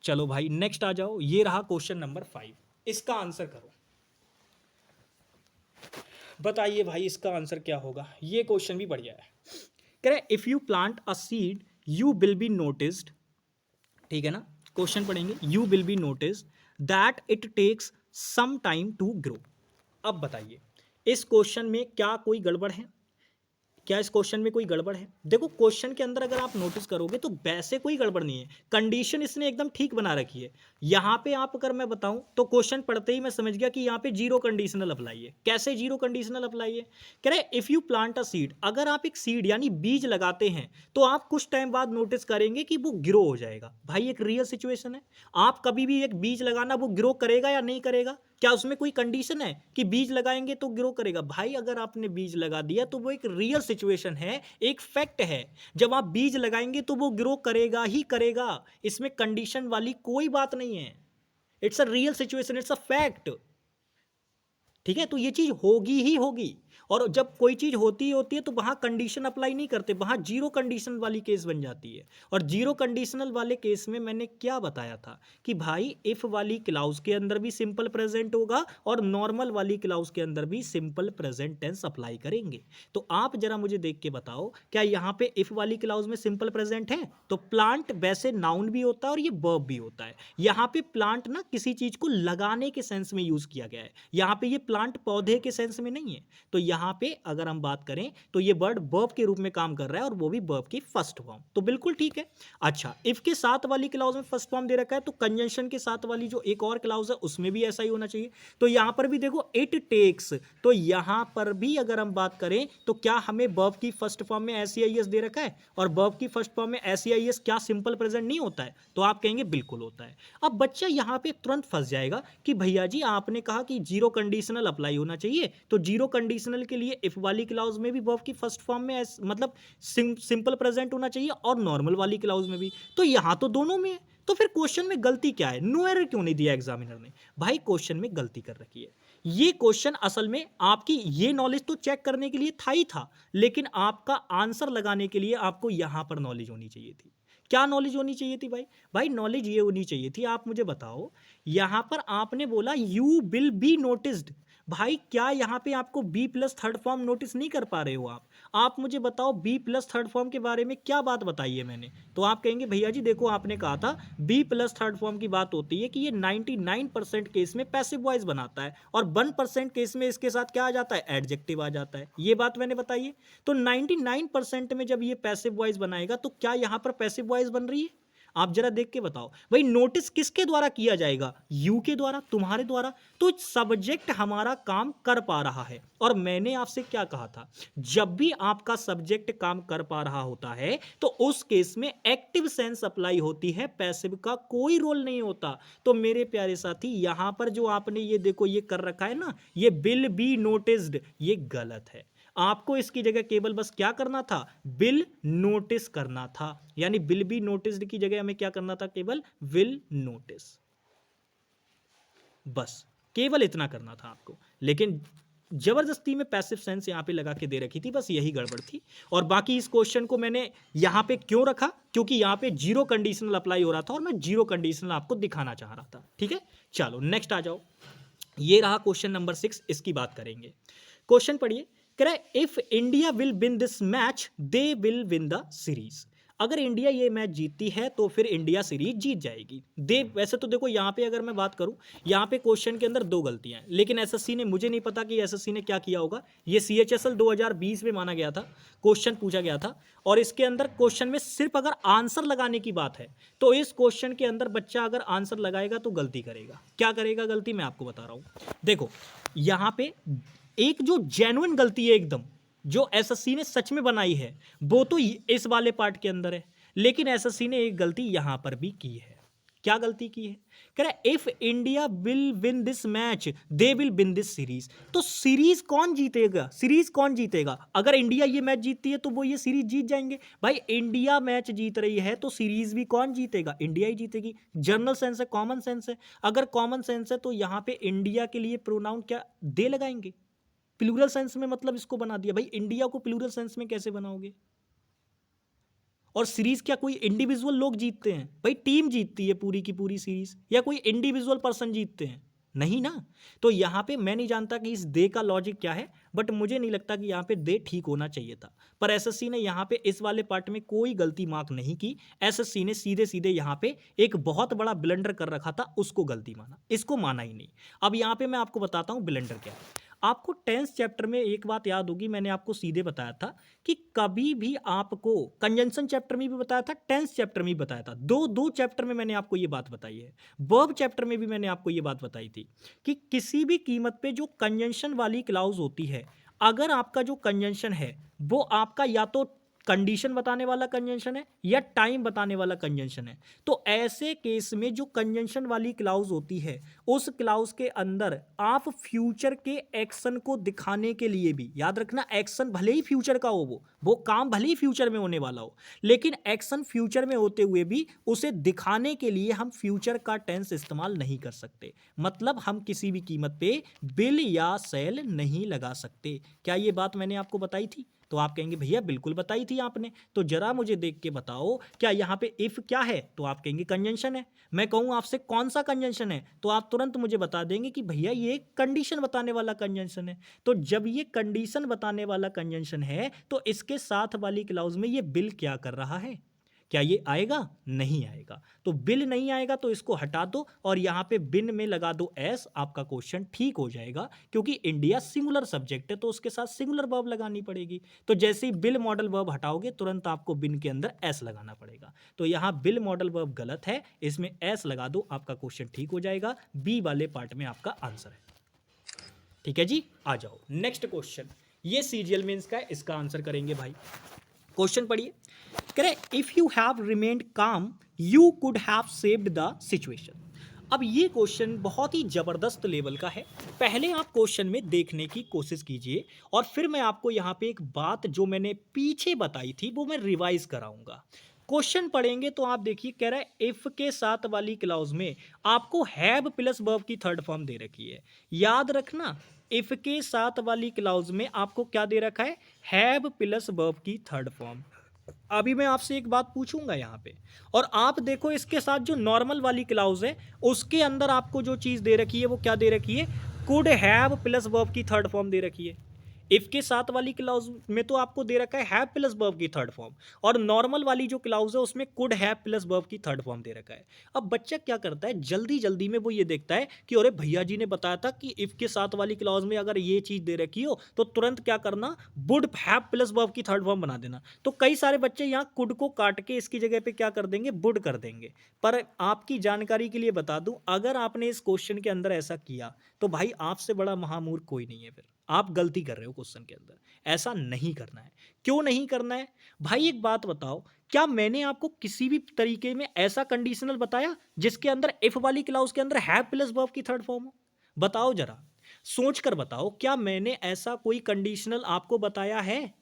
चलो भाई नेक्स्ट आ जाओ, ये रहा क्वेश्चन नंबर 5, इसका आंसर करो। बताइए भाई इसका आंसर क्या होगा? ये क्वेश्चन भी बढ़िया है। कह रहे if you plant a seed you will be noticed, ठीक है ना? क्वेश्चन पढ़ेंगे, you will be noticed that it takes some time to grow. अब बताइए इस क्वेश्चन में क्या कोई गड़बड़ है? क्या इस क्वेश्चन में कोई गड़बड़ है? देखो क्वेश्चन के अंदर अगर आप नोटिस करोगे तो वैसे कोई गड़बड़ नहीं है, कंडीशन इसने एकदम ठीक बना रखी है। यहाँ पे आप अगर मैं बताऊं तो क्वेश्चन पढ़ते ही मैं समझ गया कि यहाँ पे जीरो कंडीशनल अप्लाई है। कैसे जीरो कंडीशनल अप्लाई है? कह रहे if you plant a seed, अगर आप एक सीड यानी बीज लगाते हैं तो आप कुछ टाइम बाद नोटिस करेंगे कि वो ग्रो हो जाएगा। भाई एक रियल सिचुएशन है, आप कभी भी एक बीज लगाना, वो ग्रो करेगा या नहीं करेगा? क्या उसमें कोई कंडीशन है कि बीज लगाएंगे तो ग्रो करेगा? भाई अगर आपने बीज लगा दिया तो वो एक रियल सिचुएशन है, एक फैक्ट है। जब आप बीज लगाएंगे तो वो ग्रो करेगा ही करेगा, इसमें कंडीशन वाली कोई बात नहीं है। It's a real situation, it's a fact. ठीक है, तो ये चीज होगी ही होगी। और जब कोई चीज होती है तो वहां कंडीशन अप्लाई नहीं करते, वहां जीरो कंडीशन वाली केस बन जाती है। और जीरो कंडीशनल वाले केस में मैंने क्या बताया था कि भाई इफ वाली क्लाउज के अंदर भी सिंपल प्रेजेंट होगा और नॉर्मल वाली क्लाउज के अंदर भी सिंपल प्रेजेंट टेंस अप्लाई करेंगे। तो आप जरा मुझे देख के बताओ, क्या यहाँ पे इफ वाली क्लाउज में सिंपल प्रेजेंट है? तो प्लांट वैसे नाउन भी होता है और ये वर्ब भी होता है। यहाँ पे प्लांट ना किसी चीज को लगाने के सेंस में यूज किया गया है, यहाँ पे ये प्लांट पौधे के सेंस में नहीं है। तो यहां पे अगर हम बात करें तो ये वर्ड वर्ब के रूप में काम कर रहा है और वो भी वर्ब की फर्स्ट फॉर्म, तो बिल्कुल ठीक है। अच्छा, इफ के साथ वाली क्लाउज में फर्स्ट फॉर्म दे रखा है तो कंजंक्शन के साथ वाली जो एक और क्लाउज है उसमें भी ऐसा ही होना चाहिए। तो यहां पर भी देखो इट टेक्स, तो यहां पर भी अगर हम बात करें तो क्या हमें वर्ब की फर्स्ट फॉर्म में एसईआईएस दे रखा है? और वर्ब की फर्स्ट फॉर्म में एसईआईएस क्या सिंपल प्रेजेंट नहीं होता है? तो आप कहेंगे बिल्कुल होता है। अब बच्चा यहां पे तुरंत फंस जाएगा कि भैया जी आपने कहा कि जीरो कंडीशनल अप्लाई होना चाहिए, तो जीरो कंडीशनल के लिए इफ वाली क्लाउज में भी वर्ब की फर्स्ट फॉर्म में मतलब सिंपल प्रेजेंट होना चाहिए और नॉर्मल वाली क्लाउज में भी, तो यहां तो दोनों में है। तो फिर क्वेश्चन में गलती क्या है? नो एरर क्यों नहीं दिया एग्जामिनर ने? भाई क्वेश्चन में गलती कर रखी है। ये क्वेश्चन असल में आपकी ये नॉलेज तो चेक करने के लिए था ही था, लेकिन आपका आंसर लगाने के लिए आपको यहां पर नॉलेज होनी चाहिए थी। क्या नॉलेज होनी चाहिए थी भाई? भाई नॉलेज ये होनी चाहिए थी, आप मुझे बताओ, यहां पर आपने बोला यू विल बी नोटिस्ड। भाई क्या यहाँ पे आपको B plus third form notice नहीं कर पा रहे हो आप मुझे बताओ बी प्लस थर्ड फॉर्म के बारे में क्या बात बताई है मैंने? तो आप कहेंगे भैया जी देखो आपने कहा था बी प्लस थर्ड फॉर्म की बात होती है कि ये 99% केस में पैसिव वॉइस बनाता है और 1% केस में इसके साथ क्या आ जाता है? एडजेक्टिव आ जाता है। ये बात मैंने बताई है। तो 99% में जब ये पैसिव वॉइस बनाएगा तो क्या यहाँ पर पैसिव वॉइस बन रही है? आप जरा देख के बताओ भाई, नोटिस किसके द्वारा किया जाएगा? यू के द्वारा, तुम्हारे द्वारा। तो सब्जेक्ट हमारा काम कर पा रहा है। और मैंने आपसे क्या कहा था, जब भी आपका सब्जेक्ट काम कर पा रहा होता है तो उस केस में एक्टिव सेंस अप्लाई होती है, पैसिव का कोई रोल नहीं होता। तो मेरे प्यारे साथी यहां पर जो आपने ये देखो ये कर रखा है ना, ये विल बी नोटिस्ड, ये गलत है। आपको इसकी जगह केवल बस क्या करना था? विल नोटिस करना था। यानी विल बी नोटिस्ड की जगह हमें क्या करना था? केवल विल नोटिस, बस केवल इतना करना था आपको। लेकिन जबरदस्ती में पैसिव सेंस यहां पे लगा के दे रखी थी, बस यही गड़बड़ थी। और बाकी इस क्वेश्चन को मैंने यहां पे क्यों रखा? क्योंकि यहां पे जीरो कंडीशनल अप्लाई हो रहा था और मैं जीरो कंडीशनल आपको दिखाना चाह रहा था। ठीक है, चलो नेक्स्ट आ जाओ। ये रहा क्वेश्चन नंबर 6, इसकी बात करेंगे। क्वेश्चन पढ़िए, कह रहा है if India will win this match they will win the series. अगर इंडिया ये मैच जीतती है तो फिर इंडिया सीरीज जीत जाएगी। दे, वैसे तो देखो यहाँ पे अगर मैं बात करूँ, यहाँ पे क्वेश्चन के अंदर दो गलतियां हैं, लेकिन एसएससी ने, मुझे नहीं पता कि एसएससी ने क्या किया होगा। ये सीएचएसएल 2020 में माना गया था, क्वेश्चन पूछा गया था और इसके अंदर क्वेश्चन में सिर्फ अगर आंसर लगाने की बात है तो इस क्वेश्चन के अंदर बच्चा अगर आंसर लगाएगा तो गलती करेगा। क्या करेगा गलती? मैं आपको बता रहा हूँ। देखो यहाँ पे एक जो जेन्युइन गलती है एकदम, जो एसएससी ने सच में बनाई है, वो तो इस वाले पार्ट के अंदर है, लेकिन एसएससी ने एक गलती यहां पर भी की है। क्या गलती की है? कह रहा है if India will win this match they will win this series. तो सीरीज कौन जीतेगा? सीरीज कौन जीतेगा? अगर इंडिया ये मैच जीतती है तो वो ये सीरीज जीत जाएंगे। भाई इंडिया मैच जीत रही है तो सीरीज भी कौन जीतेगा? इंडिया ही जीतेगी। जनरल सेंस है, कॉमन सेंस है। अगर कॉमन सेंस है तो यहां पे इंडिया के लिए प्रोनाउन क्या दे लगाएंगे? प्लूरल सेंस में मतलब इसको बना दिया। भाई इंडिया को प्लूरल सेंस में कैसे बनाओगे? और सीरीज क्या कोई इंडिविजुअल लोग जीतते हैं? भाई टीम जीतती है पूरी की पूरी सीरीज, या कोई इंडिविजुअल पर्सन जीतते हैं? नहीं ना। तो यहां पे मैं नहीं जानता कि इस दे का लॉजिक क्या है, बट मुझे नहीं लगता कि यहां पे दे ठीक होना चाहिए था। पर एसएससी ने यहां पे इस वाले पार्ट में कोई गलती मार्क नहीं की। एसएससी ने सीधे सीधे यहां पे एक बहुत बड़ा ब्लंडर कर रखा था, उसको गलती माना, इसको माना ही नहीं। अब यहां पे मैं आपको बताता हूं ब्लंडर क्या है। आपको टेंस चैप्टर में एक बात याद होगी, मैंने आपको सीधे बताया था कि कभी भी आपको कंजंक्शन चैप्टर में भी बताया था, टेंस चैप्टर में भी बताया था, दो चैप्टर में मैंने आपको ये बात बताई है। वर्ब चैप्टर में भी मैंने आपको ये बात बताई थी कि किसी भी कीमत पे जो कंजंक्शन वाली क्लाउज होती है, अगर आपका जो कंजंक्शन है वो आपका या तो कंडीशन बताने वाला कंजंक्शन है या टाइम बताने वाला कंजंक्शन है, तो ऐसे केस में जो कंजंक्शन वाली क्लाउज होती है उस क्लाउज के अंदर आप फ्यूचर के एक्शन को दिखाने के लिए भी, याद रखना एक्शन भले ही फ्यूचर का हो, वो काम भले ही फ्यूचर में होने वाला हो, लेकिन एक्शन फ्यूचर में होते हुए भी उसे दिखाने के लिए हम फ्यूचर का टेंस इस्तेमाल नहीं कर सकते। मतलब हम किसी भी कीमत पे बिल या सेल नहीं लगा सकते। क्या ये बात मैंने आपको बताई थी? तो आप कहेंगे भैया बिल्कुल बताई थी आपने, तो जरा मुझे देख के बताओ क्या यहाँ पे इफ क्या है, तो आप कहेंगे कंजंक्शन है। मैं कहूँ आपसे कौन सा कंजंक्शन है, तो आप तुरंत मुझे बता देंगे कि भैया ये कंडीशन बताने वाला कंजंक्शन है। तो जब ये कंडीशन बताने वाला कंजंक्शन है तो इसके साथ वाली क्लाउज में ये बिल क्या कर रहा है? क्या ये आएगा? नहीं आएगा। तो बिल नहीं आएगा तो इसको हटा दो और यहाँ पे बिन में लगा दो एस, आपका क्वेश्चन ठीक हो जाएगा। क्योंकि इंडिया सिंगुलर सब्जेक्ट है तो उसके साथ सिंगुलर वर्ब लगानी पड़ेगी। तो जैसे ही बिल मॉडल वर्ब हटाओगे तुरंत आपको बिन के अंदर एस लगाना पड़ेगा। तो यहाँ बिल मॉडल वर्ब गलत है, इसमें एस लगा दो, आपका क्वेश्चन ठीक हो जाएगा। बी वाले पार्ट में आपका आंसर है। ठीक है जी, आ जाओ नेक्स्ट क्वेश्चन। ये सीरियल मीन्स का है, इसका आंसर करेंगे भाई। क्वेश्चन पढ़िए, कह रहे इफ यू हैव रिमेन्ड काम you could have saved the situation. अब ये क्वेश्चन बहुत ही जबरदस्त लेवल का है। पहले आप क्वेश्चन में देखने की कोशिश कीजिए और फिर मैं आपको यहाँ पे एक बात जो मैंने पीछे बताई थी वो मैं रिवाइज कराऊंगा। क्वेश्चन पढ़ेंगे तो आप देखिए, कह रहा है इफ के साथ वाली क्लाउज में आपको हैव प्लस वर्ब की थर्ड फॉर्म दे रखी है। याद रखना, इफ के साथ वाली क्लाउज में आपको क्या दे रखा है? हैव प्लस वर्ब की थर्ड फॉर्म। अभी मैं आपसे एक बात पूछूंगा यहाँ पे, और आप देखो इसके साथ जो नॉर्मल वाली क्लाउज है उसके अंदर आपको जो चीज दे रखी है वो क्या दे रखी है? कुड हैव प्लस वर्ब की थर्ड फॉर्म दे रखी है। इफ के साथ वाली क्लाउज में तो आपको दे रखा है हैव प्लस वर्ब की थर्ड फॉर्म, और नॉर्मल वाली जो क्लाउज है उसमें कुड हैव प्लस वर्ब की थर्ड फॉर्म दे रखा है। अब बच्चा क्या करता है, जल्दी जल्दी में वो ये देखता है कि अरे भैया जी ने बताया था कि इफ के साथ वाली क्लाउज में अगर ये चीज दे रखी हो तो तुरंत क्या करना, वुड हैव प्लस वर्ब की थर्ड फॉर्म बना देना। तो कई सारे बच्चे यहाँ कुड को काट के इसकी जगह पे क्या कर देंगे, वुड कर देंगे। पर आपकी जानकारी के लिए बता दूं, अगर आपने इस क्वेश्चन के अंदर ऐसा किया तो भाई आपसे बड़ा महामूर्ख कोई नहीं है। फिर आप गलती कर रहे हो क्वेश्चन के अंदर, ऐसा नहीं करना है। क्यों नहीं करना है भाई? एक बात बताओ, क्या मैंने आपको किसी भी तरीके में ऐसा कंडीशनल बताया जिसके अंदर इफ वाली क्लाउज के अंदर हैव प्लस वर्ब की थर्ड फॉर्म हो? बताओ जरा, सोच कर बताओ, क्या मैंने ऐसा कोई कंडीशनल आपको बताया है?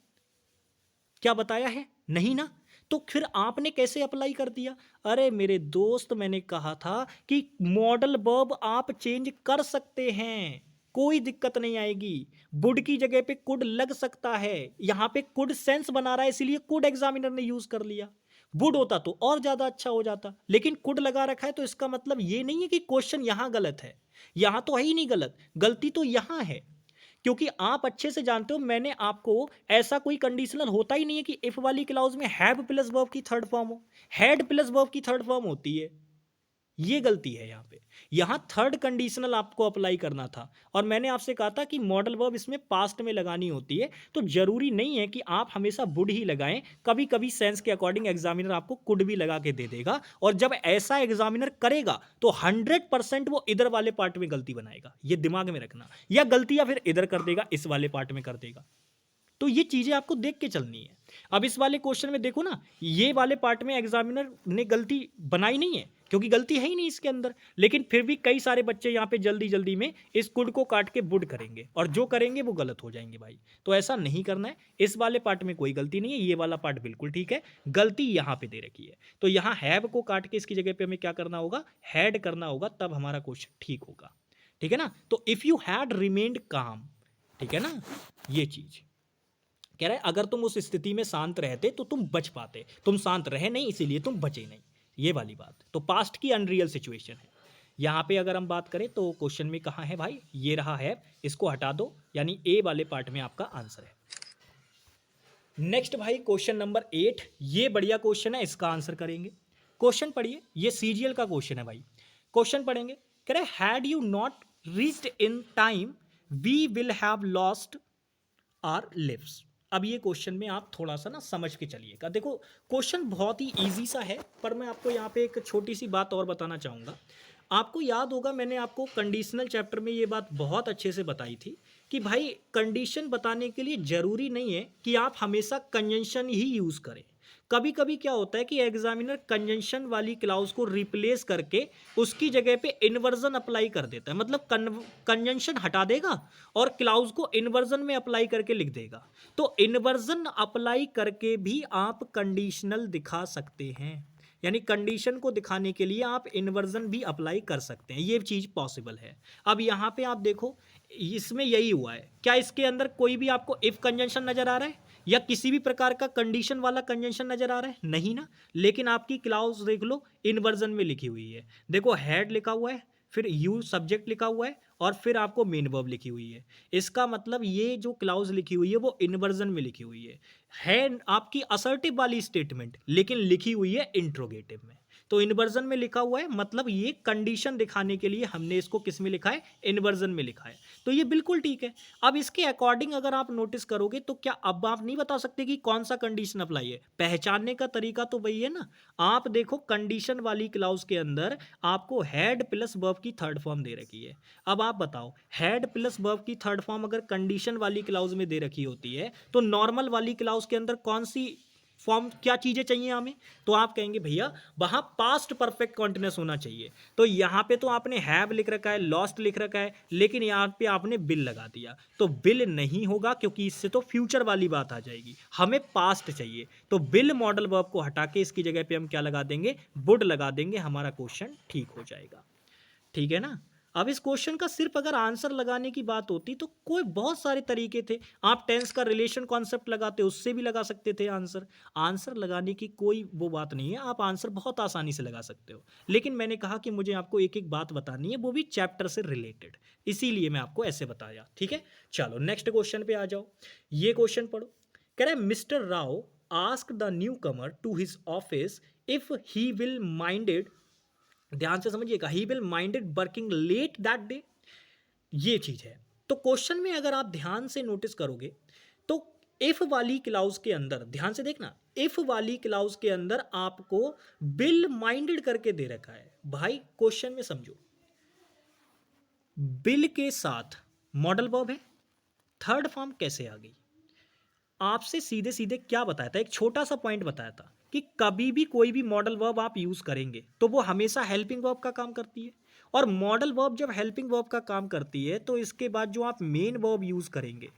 क्या बताया है? नहीं ना। तो फिर आपने कैसे अप्लाई कर दिया? अरे मेरे दोस्त, मैंने कहा था कि मॉडल वर्ब आप चेंज कर सकते हैं, कोई दिक्कत नहीं आएगी। वुड की जगह पे कुड लग सकता है, यहां पे कुड सेंस बना रहा है इसीलिए कुड एग्जामिनर ने यूज कर लिया। वुड होता तो और ज्यादा अच्छा हो जाता, लेकिन कुड लगा रखा है तो इसका मतलब ये नहीं है कि क्वेश्चन यहां गलत है। यहां तो है ही नहीं गलत, गलती तो यहां है। क्योंकि आप अच्छे से जानते हो, मैंने आपको ऐसा कोई कंडीशनल होता ही नहीं है कि इफ वाली क्लाउज में हैव प्लस वर्ब की थर्ड फॉर्म हो, हैड प्लस वर्ब की थर्ड फॉर्म होती है। ये गलती है यहाँ पे। यहाँ थर्ड कंडीशनल आपको अप्लाई करना था, और मैंने आपसे कहा था कि मॉडल वर्ब इसमें पास्ट में लगानी होती है। तो जरूरी नहीं है कि आप हमेशा वुड ही लगाएं, कभी कभी सेंस के अकॉर्डिंग एग्जामिनर आपको कुड भी लगा के दे देगा, और जब ऐसा एग्जामिनर करेगा तो 100% वो इधर वाले पार्ट में गलती बनाएगा। ये दिमाग में रखना, या गलती या फिर इधर कर देगा, इस वाले पार्ट में कर देगा। तो ये चीजें आपको देख के चलनी है। अब इस वाले क्वेश्चन में देखो ना, ये वाले पार्ट में एग्जामिनर ने गलती बनाई नहीं है क्योंकि गलती है ही नहीं इसके अंदर, लेकिन फिर भी कई सारे बच्चे यहाँ पे जल्दी जल्दी में इस कुड को काट के वुड करेंगे, और जो करेंगे वो गलत हो जाएंगे भाई। तो ऐसा नहीं करना है। इस वाले पार्ट में कोई गलती नहीं है, ये वाला पार्ट बिल्कुल ठीक है, गलती यहाँ पे दे रखी है। तो यहाँ हैव को काट के इसकी जगह पे हमें क्या करना होगा, हैड करना होगा, तब हमारा क्वेश्चन ठीक होगा। ठीक है ना। तो इफ यू हैड रिमेन्ड काम, ठीक है ना, ये चीज कह रहा है अगर तुम उस स्थिति में शांत रहते तो तुम बच पाते, तुम शांत रहे नहीं इसीलिए तुम बचे नहीं, ये वाली बात। तो पास्ट की अनरियल सिचुएशन है। यहाँ पे अगर हम बात करें तो क्वेश्चन में कहाँ है भाई, ये रहा है, इसको हटा दो, यानी ए वाले पार्ट में आपका आंसर है। नेक्स्ट भाई क्वेश्चन नंबर 8, ये बढ़िया क्वेश्चन है, इसका आंसर करेंगे। क्वेश्चन पढ़िए, ये सीजीएल का क्वेश्चन है भाई। क्वेश्चन पढ़ेंगे, कह रहे had you not reached in time we will have lost our lives. अब ये क्वेश्चन में आप थोड़ा सा ना समझ के चलिएगा। देखो क्वेश्चन बहुत ही इजी सा है, पर मैं आपको यहाँ पे एक छोटी सी बात और बताना चाहूँगा। आपको याद होगा मैंने आपको कंडीशनल चैप्टर में ये बात बहुत अच्छे से बताई थी कि भाई कंडीशन बताने के लिए ज़रूरी नहीं है कि आप हमेशा कंजंक्शन ही यूज़ करें। कभी कभी क्या होता है कि एग्जामिनर कंजंक्शन वाली क्लाउज को रिप्लेस करके उसकी जगह पे इन्वर्जन अप्लाई कर देता है, मतलब कंजंक्शन हटा देगा और क्लाउज को इन्वर्जन में अप्लाई करके लिख देगा। तो इन्वर्जन अप्लाई करके भी आप कंडीशनल दिखा सकते हैं, यानी कंडीशन को दिखाने के लिए आप इन्वर्जन भी अप्लाई कर सकते हैं, ये चीज़ पॉसिबल है। अब यहाँ पे आप देखो इसमें यही हुआ है, क्या इसके अंदर कोई भी आपको इफ कंजंक्शन नजर आ रहा है या किसी भी प्रकार का कंडीशन वाला कंजंक्शन नजर आ रहा है? नहीं ना। लेकिन आपकी क्लाउज देख लो इन्वर्जन में लिखी हुई है। देखो हेड लिखा हुआ है, फिर यू सब्जेक्ट लिखा हुआ है और फिर आपको मेन वर्ब लिखी हुई है। इसका मतलब ये जो क्लाउज लिखी हुई है वो इन्वर्जन में लिखी हुई है आपकी असर्टिव वाली स्टेटमेंट, लेकिन लिखी हुई है इंट्रोगेटिव में। तो इन्वर्जन में लिखा हुआ है, मतलब ये कंडीशन दिखाने के लिए हमने इसको किस में लिखा है? इन्वर्जन में लिखा है। तो ये बिल्कुल ठीक है। अब इसके अकॉर्डिंग अगर आप नोटिस करोगे तो क्या अब आप नहीं बता सकते कि कौन सा कंडीशन अप्लाई है? पहचानने का तरीका तो वही है ना। आप देखो कंडीशन वाली क्लाउज के अंदर आपको हैड प्लस वर्ब की थर्ड फॉर्म दे रखी है। अब आप बताओ हैड प्लस वर्ब की थर्ड फॉर्म अगर कंडीशन वाली क्लाउज में दे रखी होती है तो नॉर्मल वाली क्लाउज के अंदर कौन सी फॉर्म, क्या चीज़ें चाहिए हमें? तो आप कहेंगे भैया वहाँ पास्ट परफेक्ट कॉन्टिन्यूस होना चाहिए। तो यहाँ पे तो आपने हैव लिख रखा है, लॉस्ट लिख रखा है, लेकिन यहाँ पे आपने बिल लगा दिया, तो बिल नहीं होगा क्योंकि इससे तो फ्यूचर वाली बात आ जाएगी। हमें पास्ट चाहिए, तो बिल मॉडल वर्ब को हटा के इसकी जगह पे हम क्या लगा देंगे? वुड लगा देंगे, हमारा क्वेश्चन ठीक हो जाएगा। ठीक है ना। अब इस क्वेश्चन का सिर्फ अगर आंसर लगाने की बात होती तो कोई बहुत सारे तरीके थे। आप टेंस का रिलेशन कॉन्सेप्ट लगाते, उससे भी लगा सकते थे आंसर। आंसर लगाने की कोई वो बात नहीं है, आप आंसर बहुत आसानी से लगा सकते हो। लेकिन मैंने कहा कि मुझे आपको एक एक बात बतानी है, वो भी चैप्टर से रिलेटेड, इसीलिए मैं आपको ऐसे बताया। ठीक है, चलो नेक्स्ट क्वेश्चन पे आ जाओ। ये क्वेश्चन पढ़ो। कह रहा है mister Rao ask the new comer to his office if he will minded, ध्यान से समझिएगा, he will minded working late that day. ये चीज है। तो क्वेश्चन में अगर आप ध्यान से नोटिस करोगे तो इफ वाली क्लाउज के अंदर ध्यान से देखना, इफ वाली क्लाउज के अंदर आपको बिल माइंडेड करके दे रखा है। भाई क्वेश्चन में समझो, बिल के साथ मॉडल वर्ब है, थर्ड फॉर्म कैसे आ गई? आपसे सीधे सीधे क्या बताया था? एक छोटा सा पॉइंट बताया था कि कभी भी कोई भी मॉडल वर्ब आप यूज करेंगे तो वो हमेशा हेल्पिंग वर्ब का काम करती है, और मॉडल वर्ब जब हेल्पिंग वर्ब का काम करती है तो इसके बाद जो आप मेन वर्ब यूज करेंगे,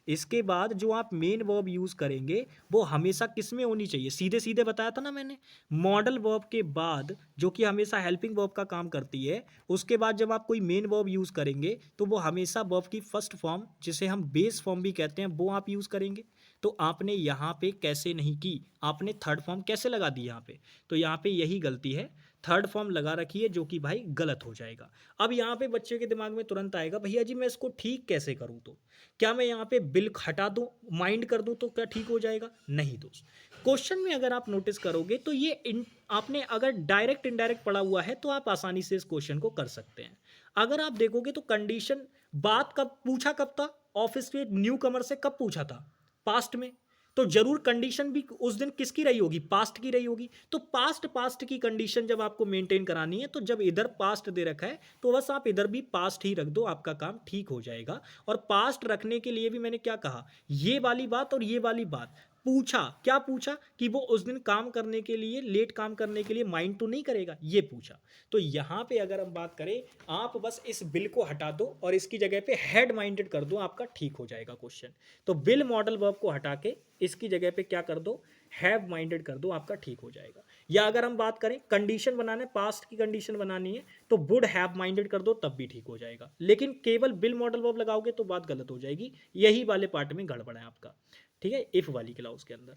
इसके बाद जो आप मेन वर्ब यूज करेंगे वो हमेशा किस में होनी चाहिए? सीधे सीधे बताया था ना मैंने, मॉडल वर्ब के बाद, जो कि हमेशा हेल्पिंग वर्ब का काम करती है, उसके बाद जब आप कोई मेन वर्ब यूज करेंगे तो वो हमेशा वर्ब की फर्स्ट फॉर्म, जिसे हम बेस फॉर्म भी कहते हैं, वो आप यूज करेंगे। तो आपने यहाँ पे कैसे नहीं की, आपने थर्ड फॉर्म कैसे लगा दी यहाँ पे? तो यहाँ पे यही गलती है, थर्ड फॉर्म लगा रखी है, जो कि भाई गलत हो जाएगा। अब यहाँ पे बच्चे के दिमाग में तुरंत आएगा भैया जी मैं इसको ठीक कैसे करूँ? तो क्या मैं यहाँ पे बिल हटा दूँ, माइंड कर दूँ तो क्या ठीक हो जाएगा? नहीं दोस्त। क्वेश्चन में अगर आप नोटिस करोगे तो ये आपने अगर डायरेक्ट इनडायरेक्ट पढ़ा हुआ है तो आप आसानी से इस क्वेश्चन को कर सकते हैं। अगर आप देखोगे तो कंडीशन बात कब पूछा, कब था ऑफिस के न्यू कमर से, कब पूछा था? पास्ट में। तो जरूर कंडीशन भी उस दिन किसकी रही होगी? पास्ट की रही होगी। तो पास्ट की कंडीशन जब आपको मेंटेन करानी है तो जब इधर पास्ट दे रखा है तो बस आप इधर भी पास्ट ही रख दो, आपका काम ठीक हो जाएगा। और पास्ट रखने के लिए भी मैंने क्या कहा, ये वाली बात और ये वाली बात पूछा। क्या पूछा? कि वो उस दिन काम करने के लिए, लेट काम करने के लिए माइंड तो नहीं करेगा, ये पूछा। तो यहाँ पे अगर हम बात करें, आप बस इस बिल को हटा दो और इसकी जगह पे हेड माइंडेड कर दो, आपका ठीक हो जाएगा क्वेश्चन। तो बिल मॉडल वर्ब को हटा के इसकी जगह पे क्या कर दो? हैव माइंडेड कर दो, आपका ठीक हो जाएगा। या अगर हम बात करें कंडीशन बनाने, पास्ट की कंडीशन बनानी है तो वुड हैव माइंडेड कर दो, तब भी ठीक हो जाएगा। लेकिन केवल बिल मॉडल वर्ब लगाओगे तो बात गलत हो जाएगी। यही वाले पार्ट में गड़बड़ है आपका। ठीक है, इफ वाली क्लाउज के अंदर।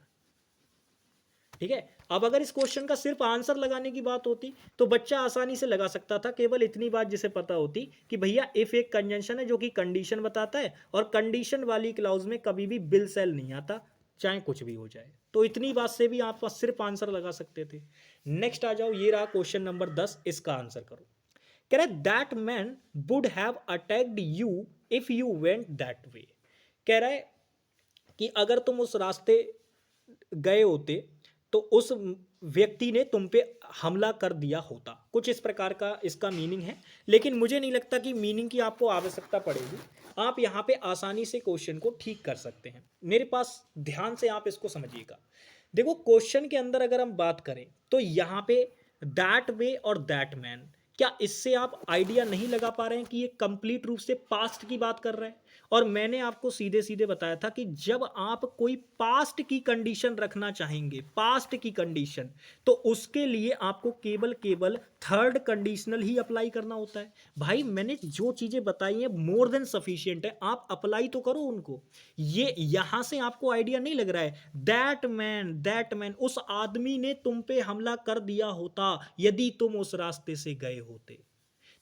ठीक है, अब अगर इस क्वेश्चन का सिर्फ आंसर लगाने की बात होती तो बच्चा आसानी से लगा सकता था, केवल इतनी बात जिसे पता होती कि भैया इफ एक कंजंक्शन है जो कि कंडीशन बताता है, और कंडीशन वाली क्लाउज में कभी भी बिल सेल नहीं आता, चाहे कुछ भी हो जाए। तो इतनी बात से भी आप सिर्फ आंसर लगा सकते थे। नेक्स्ट आ जाओ, ये रहा क्वेश्चन नंबर 10, इसका आंसर करो। कह रहा है that man would have attacked you if you went that way, कह रहा है कि अगर तुम उस रास्ते गए होते तो उस व्यक्ति ने तुम पे हमला कर दिया होता, कुछ इस प्रकार का इसका मीनिंग है। लेकिन मुझे नहीं लगता कि मीनिंग की आपको आवश्यकता पड़ेगी, आप यहाँ पे आसानी से क्वेश्चन को ठीक कर सकते हैं। मेरे पास ध्यान से आप इसको समझिएगा। देखो क्वेश्चन के अंदर अगर हम बात करें तो यहाँ पे दैट वे और दैट मैन, क्या इससे आप आइडिया नहीं लगा पा रहे हैं कि ये कंप्लीट रूप से पास्ट की बात कर रहे हैं? और मैंने आपको सीधे सीधे बताया था कि जब आप कोई पास्ट की कंडीशन रखना चाहेंगे, पास्ट की कंडीशन, तो उसके लिए आपको केवल केवल थर्ड कंडीशनल ही अप्लाई करना होता है। भाई मैंने जो चीजें बताई हैं मोर देन सफिशिएंट है, आप अप्लाई तो करो उनको। ये यहां से आपको आइडिया नहीं लग रहा है? दैट मैन, उस आदमी ने तुम पे हमला कर दिया होता यदि तुम उस रास्ते से गए होते।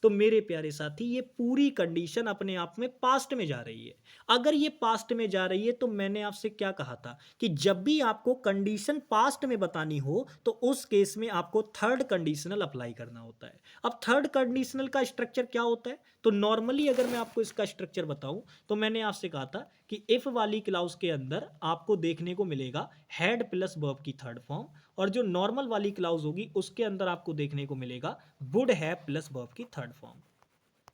तो मेरे प्यारे साथी ये पूरी कंडीशन अपने आप में पास्ट में जा रही है। अगर ये पास्ट में जा रही है तो मैंने आपसे क्या कहा था कि जब भी आपको कंडीशन पास्ट में बतानी हो तो उस केस में आपको थर्ड कंडीशनल अप्लाई करना होता है। अब थर्ड कंडीशनल का स्ट्रक्चर क्या होता है? तो नॉर्मली अगर मैं आपको इसका स्ट्रक्चर बताऊं तो मैंने आपसे कहा था कि इफ वाली क्लाउज के अंदर आपको देखने को मिलेगा हैड प्लस वर्ब की थर्ड फॉर्म, और जो नॉर्मल वाली क्लाउज होगी उसके अंदर आपको देखने को मिलेगा वुड हैव प्लस वर्ब की थर्ड फॉर्म।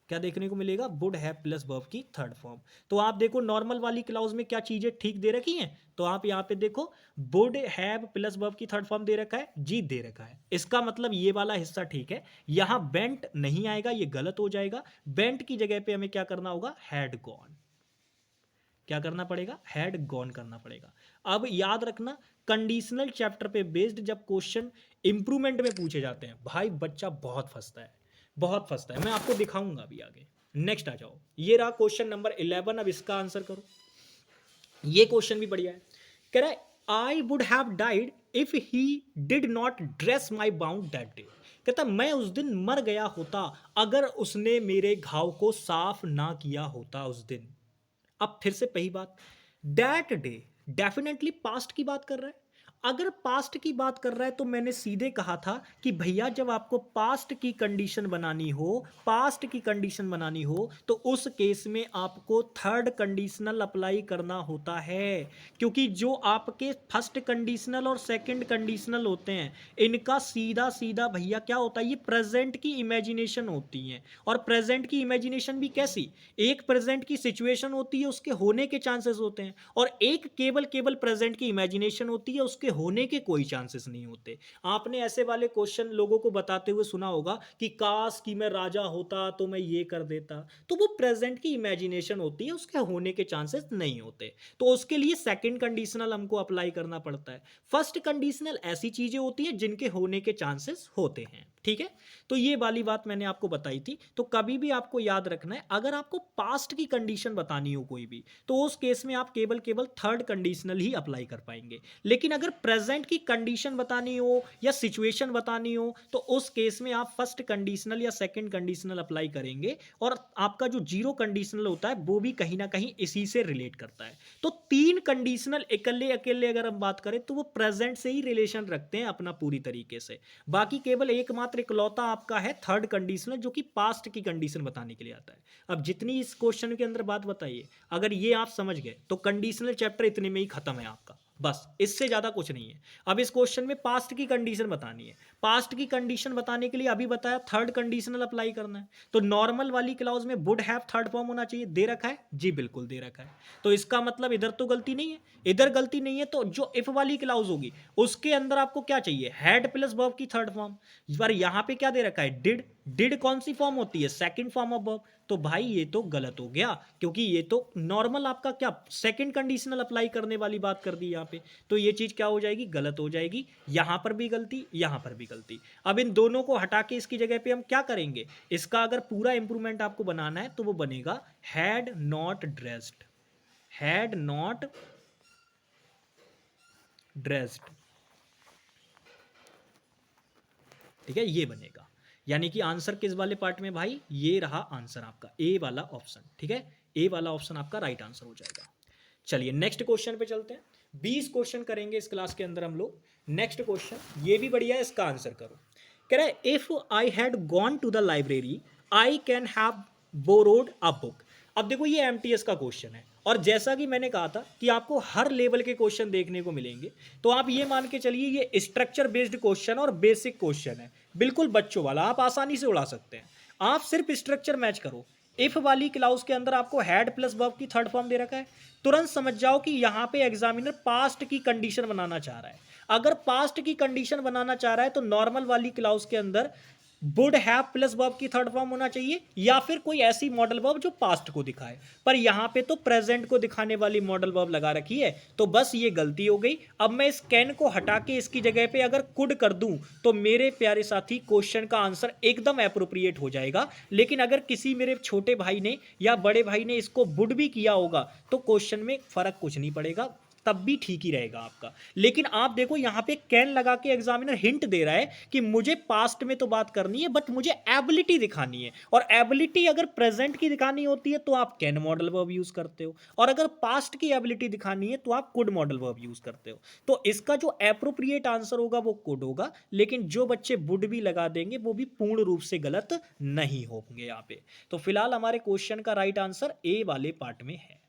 क्या देखने को मिलेगा? वुड हैव प्लस वर्ब की थर्ड फॉर्म। तो आप देखो नॉर्मल वाली क्लाउज में क्या चीजें ठीक दे रखी हैं, तो आप यहाँ पे देखो वुड हैव प्लस वर्ब की थर्ड फॉर्म दे रखा है, जी दे रखा है। इसका मतलब ये वाला हिस्सा ठीक है, यहाँ बेंट नहीं आएगा, ये गलत हो जाएगा। बेंट की जगह पे हमें क्या करना होगा? Had gone. क्या करना पड़ेगा? हैड गॉन करना पड़ेगा। अब याद रखना कंडीशनल चैप्टर पे बेस्ड जब क्वेश्चन इंप्रूवमेंट में पूछे जाते हैं भाई बच्चा बहुत फंसता है, बहुत फंसता है। मैं आपको दिखाऊंगा अभी आगे। नेक्स्ट आ जाओ, ये रहा क्वेश्चन नंबर 11। अब इसका आंसर करो। ये क्वेश्चन भी बढ़िया है। कह रहा है I would have died if he did not dress my bound that day. कहता मैं उस दिन मर गया होता अगर उसने मेरे घाव को साफ ना किया होता उस दिन। अब फिर से पही बात, दैट डे डेफिनेटली पास्ट की बात कर रहा है। अगर पास्ट की बात कर रहा है तो मैंने सीधे कहा था कि भैया जब आपको पास्ट की कंडीशन बनानी हो, पास्ट की कंडीशन बनानी हो तो उस केस में आपको थर्ड कंडीशनल अप्लाई करना होता है। क्योंकि जो आपके फर्स्ट कंडीशनल और सेकंड कंडीशनल होते हैं इनका सीधा सीधा भैया क्या होता है? ये प्रेजेंट की इमेजिनेशन होती हैं। और प्रेजेंट की इमेजिनेशन भी कैसी? एक प्रेजेंट की सिचुएशन होती है, उसके होने के चांसेस होते हैं, और एक केवल केवल प्रेजेंट की इमेजिनेशन होती है, उसके होने के कोई चांसेस नहीं होते। आपने ऐसे वाले क्वेश्चन लोगों को बताते हुए सुना होगा कि काश कि मैं राजा होता तो मैं ये कर देता, तो वो प्रेजेंट की इमेजिनेशन होती है, उसके होने के चांसेस नहीं होते। तो उसके लिए सेकंड कंडीशनल हमको अप्लाई करना पड़ता है। फर्स्ट कंडीशनल ऐसी चीजें होती हैं जिनके होने के चांसेस होते हैं। ठीक है, तो ये वाली बात मैंने आपको बताई थी। तो कभी भी आपको याद रखना है अगर आपको पास्ट की कंडीशन बतानी हो कोई भी, तो उस केस में आप केवल केवल थर्ड कंडीशनल ही अप्लाई कर पाएंगे। लेकिन अगर प्रेजेंट की कंडीशन बतानी हो या सिचुएशन बतानी हो तो उस केस में आप फर्स्ट कंडीशनल या सेकंड कंडीशनल अप्लाई करेंगे, और आपका जो जीरो कंडीशनल होता है वो भी कहीं ना कहीं इसी से रिलेट करता है। तो तीन कंडीशनल अकेले अकेले अगर हम बात करें तो वो प्रेजेंट से ही रिलेशन रखते हैं अपना पूरी तरीके से। बाकी केवल एकमात्र इकलौता आपका है थर्ड कंडीशनल जो कि पास्ट की कंडीशन बताने के लिए आता है। अब जितनी इस क्वेश्चन के अंदर बात बताइए, अगर ये आप समझ गए तो कंडीशनल चैप्टर इतने में ही खत्म है आपका, बस इससे ज्यादा कुछ नहीं है। अब इस क्वेश्चन में पास्ट की कंडीशन बतानी है। पास्ट की कंडीशन बताने के लिए अभी बताया थर्ड कंडीशनल अप्लाई करना है। तो नॉर्मल वाली क्लाउज में वुड हैव थर्ड फॉर्म होना चाहिए, दे रखा है जी, बिल्कुल दे रखा है। तो इसका मतलब इधर तो गलती नहीं है, इधर गलती नहीं है। तो जो इफ वाली क्लाउज होगी उसके अंदर आपको क्या चाहिए? हैड प्लस वर्ब की थर्ड फॉर्म। पर यहां पे क्या दे रखा है? डिड। डिड कौन सी फॉर्म होती है? Second form of verb. तो भाई ये तो गलत हो गया, क्योंकि ये तो नॉर्मल आपका क्या सेकंड कंडीशनल अप्लाई करने वाली बात कर दी यहाँ पे। तो ये चीज क्या हो जाएगी? गलत हो जाएगी। यहां पर भी गलती, यहां पर भी गलती। अब इन दोनों को हटा के इसकी जगह पे हम क्या करेंगे? इसका अगर पूरा इंप्रूवमेंट आपको बनाना है तो वो बनेगा had not dressed. Had not dressed, ठीक है, ये बनेगा। यानी कि आंसर किस वाले पार्ट में भाई? ये रहा आंसर आपका, ए वाला ऑप्शन। ठीक है, ए वाला ऑप्शन आपका राइट आंसर हो जाएगा। चलिए नेक्स्ट क्वेश्चन पे चलते हैं। 20 क्वेश्चन करेंगे इस क्लास के अंदर हम लोग। नेक्स्ट क्वेश्चन ये भी बढ़िया है, इसका आंसर करो। कह रहा है if I had gone to the library I can have borrowed a book. अब देखो ये एमटीएस का क्वेश्चन है, और जैसा कि मैंने कहा था कि आपको हर लेवल के क्वेश्चन देखने को मिलेंगे, तो आप ये मान के चलिए ये स्ट्रक्चर बेस्ड क्वेश्चन और बेसिक क्वेश्चन है, बिल्कुल बच्चों वाला, आप आसानी से उड़ा सकते हैं। आप सिर्फ स्ट्रक्चर मैच करो। इफ वाली क्लाउज के अंदर आपको हैड प्लस वर्ब की थर्ड फॉर्म दे रखा है, तुरंत समझ जाओ कि यहां पे एग्जामिनर पास्ट की कंडीशन बनाना चाह रहा है। अगर पास्ट की कंडीशन बनाना चाह रहा है तो नॉर्मल वाली क्लाउज के अंदर वुड हैव प्लस वर्ब की थर्ड फॉर्म होना चाहिए, या फिर कोई ऐसी मॉडल वर्ब जो पास्ट को दिखाए, पर यहां पे तो प्रेजेंट को दिखाने वाली मॉडल वर्ब लगा रखी है, तो बस ये गलती हो गई। अब मैं इस कैन को हटा के इसकी जगह पे अगर कुड कर दूं तो मेरे प्यारे साथी क्वेश्चन का आंसर एकदम एप्रोप्रिएट हो जाएगा। लेकिन अगर किसी मेरे छोटे भाई ने या बड़े भाई ने इसको वुड भी किया होगा तो क्वेश्चन में फर्क कुछ नहीं पड़ेगा, तब भी ठीक ही रहेगा आपका। लेकिन आप देखो यहां पे कैन लगा के एग्जामिनर हिंट दे रहा है कि मुझे पास्ट में तो बात करनी है, बट मुझे एबिलिटी दिखानी है, और एबिलिटी अगर प्रेजेंट की दिखानी होती है तो आप कैन मॉडल वर्ब यूज करते हो, और अगर पास्ट की एबिलिटी दिखानी है तो आप कुड मॉडल वर्ब यूज करते हो। तो इसका जो एप्रोप्रिएट आंसर होगा वो कुड होगा, लेकिन जो बच्चे वुड भी लगा देंगे वो भी पूर्ण रूप से गलत नहीं होंगे यहां पे। तो फिलहाल हमारे क्वेश्चन का राइट आंसर ए वाले पार्ट में है।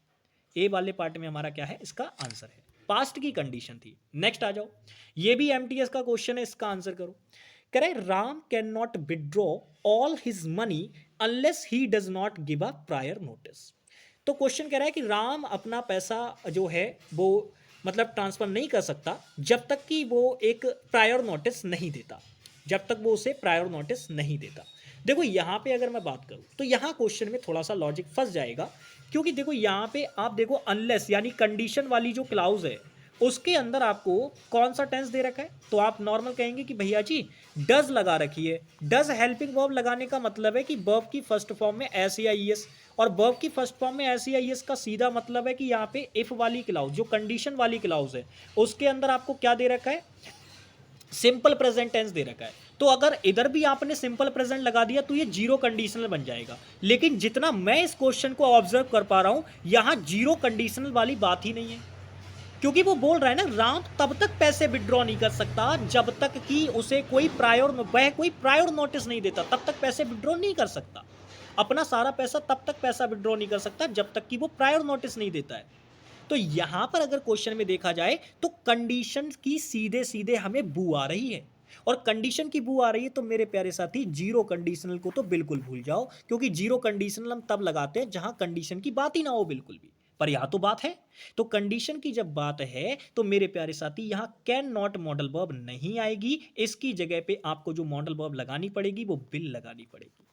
ए वाले पार्ट में हमारा क्या है, इसका आंसर है, पास्ट की कंडीशन थी। नेक्स्ट आ जाओ, ये भी एमटीएस का क्वेश्चन है, इसका आंसर करो। कह रहे Ram can not withdraw all his money unless he does not give a prior notice. तो क्वेश्चन कह रहा है कि राम अपना पैसा जो है वो मतलब ट्रांसफर नहीं कर सकता जब तक कि वो एक प्रायर नोटिस नहीं देता, जब तक वो उसे प्रायर नोटिस नहीं देता। देखो यहाँ पे अगर मैं बात करूँ तो यहाँ क्वेश्चन में थोड़ा सा लॉजिक फंस जाएगा, क्योंकि देखो यहाँ पे आप देखो अनलेस यानी कंडीशन वाली जो क्लाउज है उसके अंदर आपको कौन सा टेंस दे रखा है, तो आप नॉर्मल कहेंगे कि भैया जी डज लगा रखी है। डज हेल्पिंग वर्ब लगाने का मतलब है कि वर्ब की फर्स्ट फॉर्म में एस या ई एस, और वर्ब की फर्स्ट फॉर्म में एस या ई एस का सीधा मतलब है कि यहाँ पे इफ वाली क्लाउज जो कंडीशन वाली क्लाउज है उसके अंदर आपको क्या दे रखा है, सिंपल प्रेजेंट टेंस दे रखा है। तो अगर इधर भी आपने सिंपल प्रेजेंट लगा दिया तो ये जीरो कंडीशनल बन जाएगा। लेकिन जितना मैं इस क्वेश्चन को ऑब्जर्व कर पा रहा हूं यहां जीरो कंडीशनल वाली बात ही नहीं है, क्योंकि वो बोल रहा है ना राम तब तक पैसे विड्रॉ नहीं कर सकता जब तक कि उसे कोई प्रायर नोटिस नहीं देता, तब तक पैसे विड्रॉ नहीं कर सकता। अपना सारा पैसा तब तक पैसा विड्रॉ नहीं कर सकता जब तक कि वो प्रायर नोटिस नहीं देता है। तो यहां पर अगर क्वेश्चन में देखा जाए तो कंडीशन की सीधे सीधे हमें बू आ रही है, और कंडीशन की बू आ रही है तो मेरे प्यारे साथी जीरो कंडीशनल को तो बिल्कुल भूल जाओ, क्योंकि जीरो कंडीशनल हम तब लगाते हैं जहां कंडीशन की बात ही ना हो बिल्कुल भी, पर यहां तो बात है। तो कंडीशन की जब बात है तो मेरे प्यारे साथी यहां कैन नॉट मॉडल वर्ब नहीं आएगी, इसकी जगह पे आपको जो मॉडल वर्ब लगानी पड़ेगी वो विल लगानी पड़ेगी,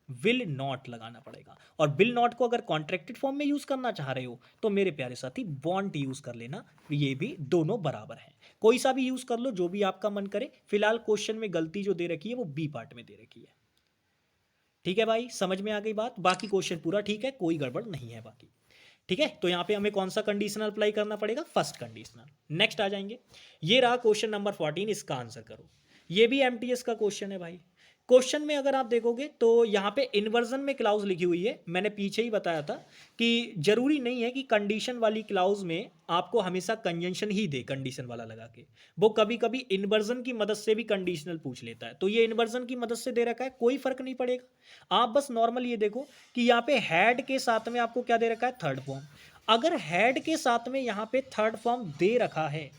विल नॉट लगाना पड़ेगा। और विल नॉट को अगर कॉन्ट्रैक्टेड फॉर्म में यूज करना चाह रहे हो तो मेरे प्यारे साथी वॉन्ट यूज कर लेना, ये भी दोनों बराबर हैं, कोई सा भी यूज कर लो जो भी आपका मन करे। फिलहाल क्वेश्चन में गलती जो दे रखी है वो बी पार्ट में दे रखी है। ठीक है भाई, समझ में आ गई बात, बाकी क्वेश्चन पूरा ठीक है, कोई गड़बड़ नहीं है बाकी। ठीक है, तो यहां पे हमें कौन सा कंडीशनल अप्लाई करना पड़ेगा, फर्स्ट कंडीशनल। नेक्स्ट आ जाएंगे, ये रहा क्वेश्चन नंबर 14, इसका आंसर करो। ये भी एमटीएस का क्वेश्चन है भाई। क्वेश्चन में अगर आप देखोगे तो यहाँ पे इन्वर्जन में क्लाउज लिखी हुई है, मैंने पीछे ही बताया था कि जरूरी नहीं है कि कंडीशन वाली क्लाउज में आपको हमेशा कंजंक्शन ही दे कंडीशन वाला लगा के, वो कभी कभी इन्वर्जन की मदद से भी कंडीशनल पूछ लेता है। तो ये इन्वर्जन की मदद से दे रखा है, कोई फर्क नहीं पड़ेगा। आप बस नॉर्मल ये देखो कि यहाँ पे हैड के साथ में आपको क्या दे रखा है, थर्ड फॉर्म। अगर हैड के साथ में यहाँ पे थर्ड फॉर्म दे रखा है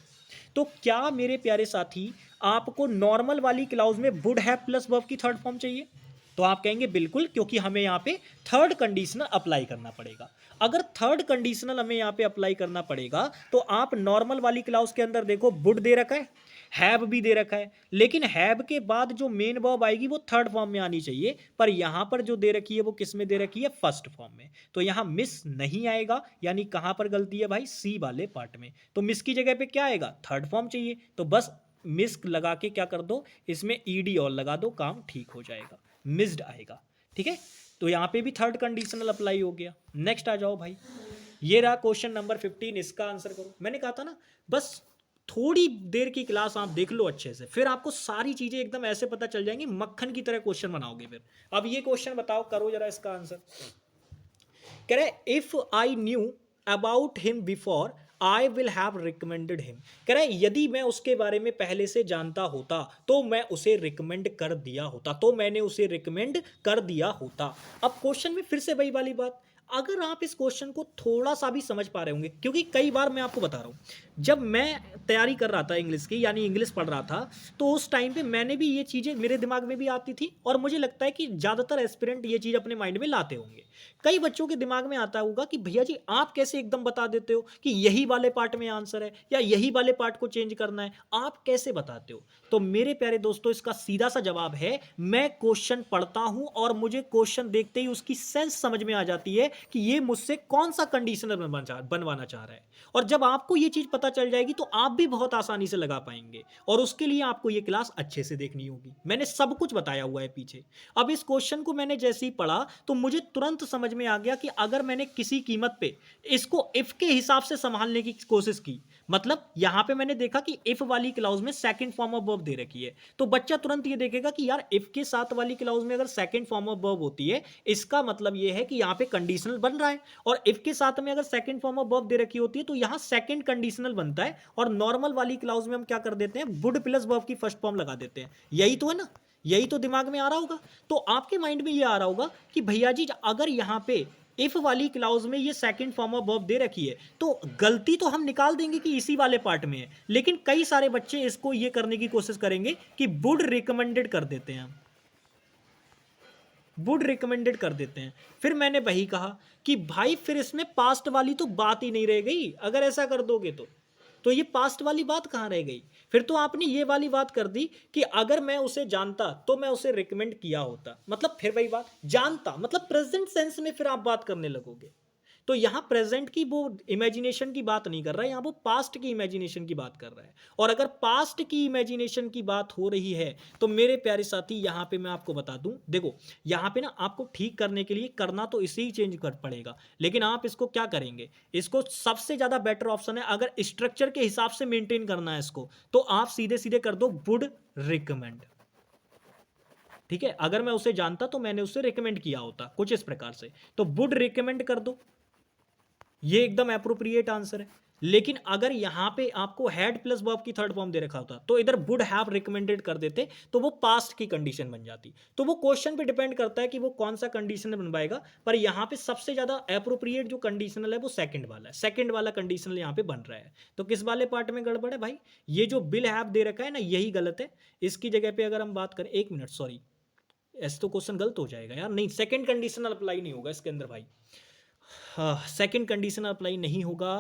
तो क्या मेरे प्यारे साथी आपको नॉर्मल वाली क्लाउज में वुड हैव प्लस वर्ब की थर्ड फॉर्म चाहिए? तो आप कहेंगे बिल्कुल, क्योंकि हमें यहां पे थर्ड कंडीशनल अप्लाई करना पड़ेगा। अगर थर्ड कंडीशनल हमें यहां पे अप्लाई करना पड़ेगा तो आप नॉर्मल वाली क्लाउज के अंदर देखो वुड दे रखा है, हैव भी दे रखा है, लेकिन हैव के बाद जो मेन वर्ब आएगी वो थर्ड फॉर्म में आनी चाहिए, पर यहां पर जो दे रखी है वो किस में दे रखी है, फर्स्ट फॉर्म में। तो यहां मिस नहीं आएगा, यानी कहां पर गलती है भाई, सी वाले पार्ट में। तो मिस की जगह पे क्या आएगा, थर्ड फॉर्म चाहिए, तो बस मिस लगा के क्या कर दो, इसमें ईडी और लगा दो, काम ठीक हो जाएगा, मिस्ड आएगा। ठीक है, तो यहां पे भी थर्ड कंडीशनल अप्लाई हो गया। नेक्स्ट आ जाओ भाई, ये रहा क्वेश्चन नंबर 15, इसका आंसर करो। मैंने कहा था ना बस थोड़ी देर की क्लास आप देख लो अच्छे से, फिर आपको सारी चीजें एकदम ऐसे पता चल जाएंगी, मक्खन की तरह क्वेश्चन बनाओगे फिर। अब ये क्वेश्चन बताओ, करो जरा इसका आंसर। कह रहे if I knew about him before I will have recommended him. कह रहे यदि मैं उसके बारे में पहले से जानता होता तो मैं उसे रिकमेंड कर दिया होता, तो मैंने उसे रिकमेंड कर दिया होता। अब क्वेश्चन में फिर से वही वाली बात, अगर आप इस क्वेश्चन को थोड़ा सा भी समझ पा रहे होंगे, क्योंकि कई बार मैं आपको बता रहा हूँ, जब मैं तैयारी कर रहा था इंग्लिश की, यानी इंग्लिश पढ़ रहा था, तो उस टाइम पे मैंने भी ये चीज़ें मेरे दिमाग में भी आती थी, और मुझे लगता है कि ज़्यादातर एस्पिरेंट ये चीज़ अपने माइंड में लाते होंगे। कई बच्चों के दिमाग में आता होगा कि भैया जी आप कैसे एकदम बता देते हो कि यही वाले पार्ट में आंसर है या यही वाले पार्ट को चेंज करना है, आप कैसे बताते हो? तो मेरे प्यारे दोस्तों, इसका सीधा सा जवाब है, मैं क्वेश्चन पढ़ता हूं और मुझे क्वेश्चन देखते ही उसकी सेंस समझ में आ जाती है कि ये मुझसे कौन सा कंडीशनर बनवाना चाह रहा है। और जब आपको ये चीज पता चल जाएगी तो आप भी बहुत आसानी से लगा पाएंगे, और उसके लिए आपको ये क्लास अच्छे से देखनी होगी। मैंने सब कुछ बताया हुआ है पीछे। अब इस क्वेश्चन को मैंने जैसे ही पढ़ा तो मुझे तुरंत समझ में आ गया कि अगर मैंने किसी कीमत पे इसको इफ के हिसाब से संभालने की कोशिश की, मतलब यहां पे मैंने देखा कि इफ वाली क्लाउज में सेकंड फॉर्म ऑफ वर्ब दे रखी है, तो बच्चा तुरंत ये देखेगा कि यार इफ के साथ वाली क्लाउज में अगर सेकंड फॉर्म ऑफ वर्ब होती है, इसका मतलब ये है कि यहां पे कंडीशनल बन रहा है, और इफ के साथ में अगर सेकंड फॉर्म ऑफ वर्ब दे रखी होती है तो यहां सेकंड कंडीशनल बनता है, और नॉर्मल वाली क्लाउज में हम क्या कर देते हैं, वुड प्लस वर्ब की फर्स्ट फॉर्म लगा देते हैं। यही तो है ना, यही तो दिमाग में आ रहा होगा। तो आपके माइंड में ये आ रहा होगा कि भैया जी अगर यहां पे इफ वाली क्लाउज में ये सेकंड फॉर्म ऑफ वर्ब दे रखी है तो गलती तो हम निकाल देंगे कि इसी वाले पार्ट में है, लेकिन कई सारे बच्चे इसको ये करने की कोशिश करेंगे कि वुड रिकमेंडेड कर देते हैं, वुड रिकमेंडेड कर देते हैं। फिर मैंने वही कहा कि भाई फिर इसमें पास्ट वाली तो बात ही नहीं रह गई, अगर ऐसा कर दोगे तो ये पास्ट वाली बात कहाँ रह गई? फिर तो आपने ये वाली बात कर दी कि अगर मैं उसे जानता तो मैं उसे रिकमेंड किया होता, मतलब फिर वही बात, जानता मतलब प्रेजेंट सेंस में फिर आप बात करने लगोगे। तो यहाँ प्रेजेंट की वो इमेजिनेशन की बात नहीं कर रहा है, यहाँ वो पास्ट की इमेजिनेशन की बात कर रहा है। और अगर पास्ट की इमेजिनेशन की बात हो रही है तो मेरे प्यारे साथी यहाँ पे मैं आपको बता दूं, देखो यहाँ पे ना आपको ठीक करने के लिए करना तो इसे ही चेंज कर पड़ेगा, लेकिन आप इसको क्या करेंगे, इसको सबसे ज्यादा बेटर ऑप्शन है, अगर स्ट्रक्चर के हिसाब से मेंटेन करना है इसको, तो आप सीधे सीधे कर दो वुड रिकमेंड। ठीक है, अगर मैं उसे जानता तो मैंने उसे रिकमेंड किया होता, कुछ इस प्रकार से, तो वुड रिकमेंड कर दो, ये एकदम एप्रोप्रिएट आंसर है। लेकिन अगर यहां पे आपको हैड प्लस वर्ब की थर्ड फॉर्म दे रखा होता तो इधर वुड हैव रिकमेंडेड कर देते, तो वो पास्ट की कंडीशन बन जाती। तो वो क्वेश्चन पे डिपेंड करता है कि वो कौन सा कंडीशनल बनवाएगा, पर यहां पे सबसे ज्यादा एप्रोप्रिएट जो कंडीशनल है वो सेकंड वाला है, सेकंड वाला कंडीशनल यहां पे बन रहा है। तो किस वाले पार्ट में गड़बड़ है भाई, ये जो विल हैव दे रखा है ना यही गलत है। इसकी जगह पे अगर हम बात करें, एक मिनट सॉरी, ऐसे तो क्वेश्चन गलत हो जाएगा यार, नहीं सेकंड कंडीशनल अप्लाई नहीं होगा इसके अंदर भाई, हाँ सेकंड कंडीशनल अप्लाई नहीं होगा,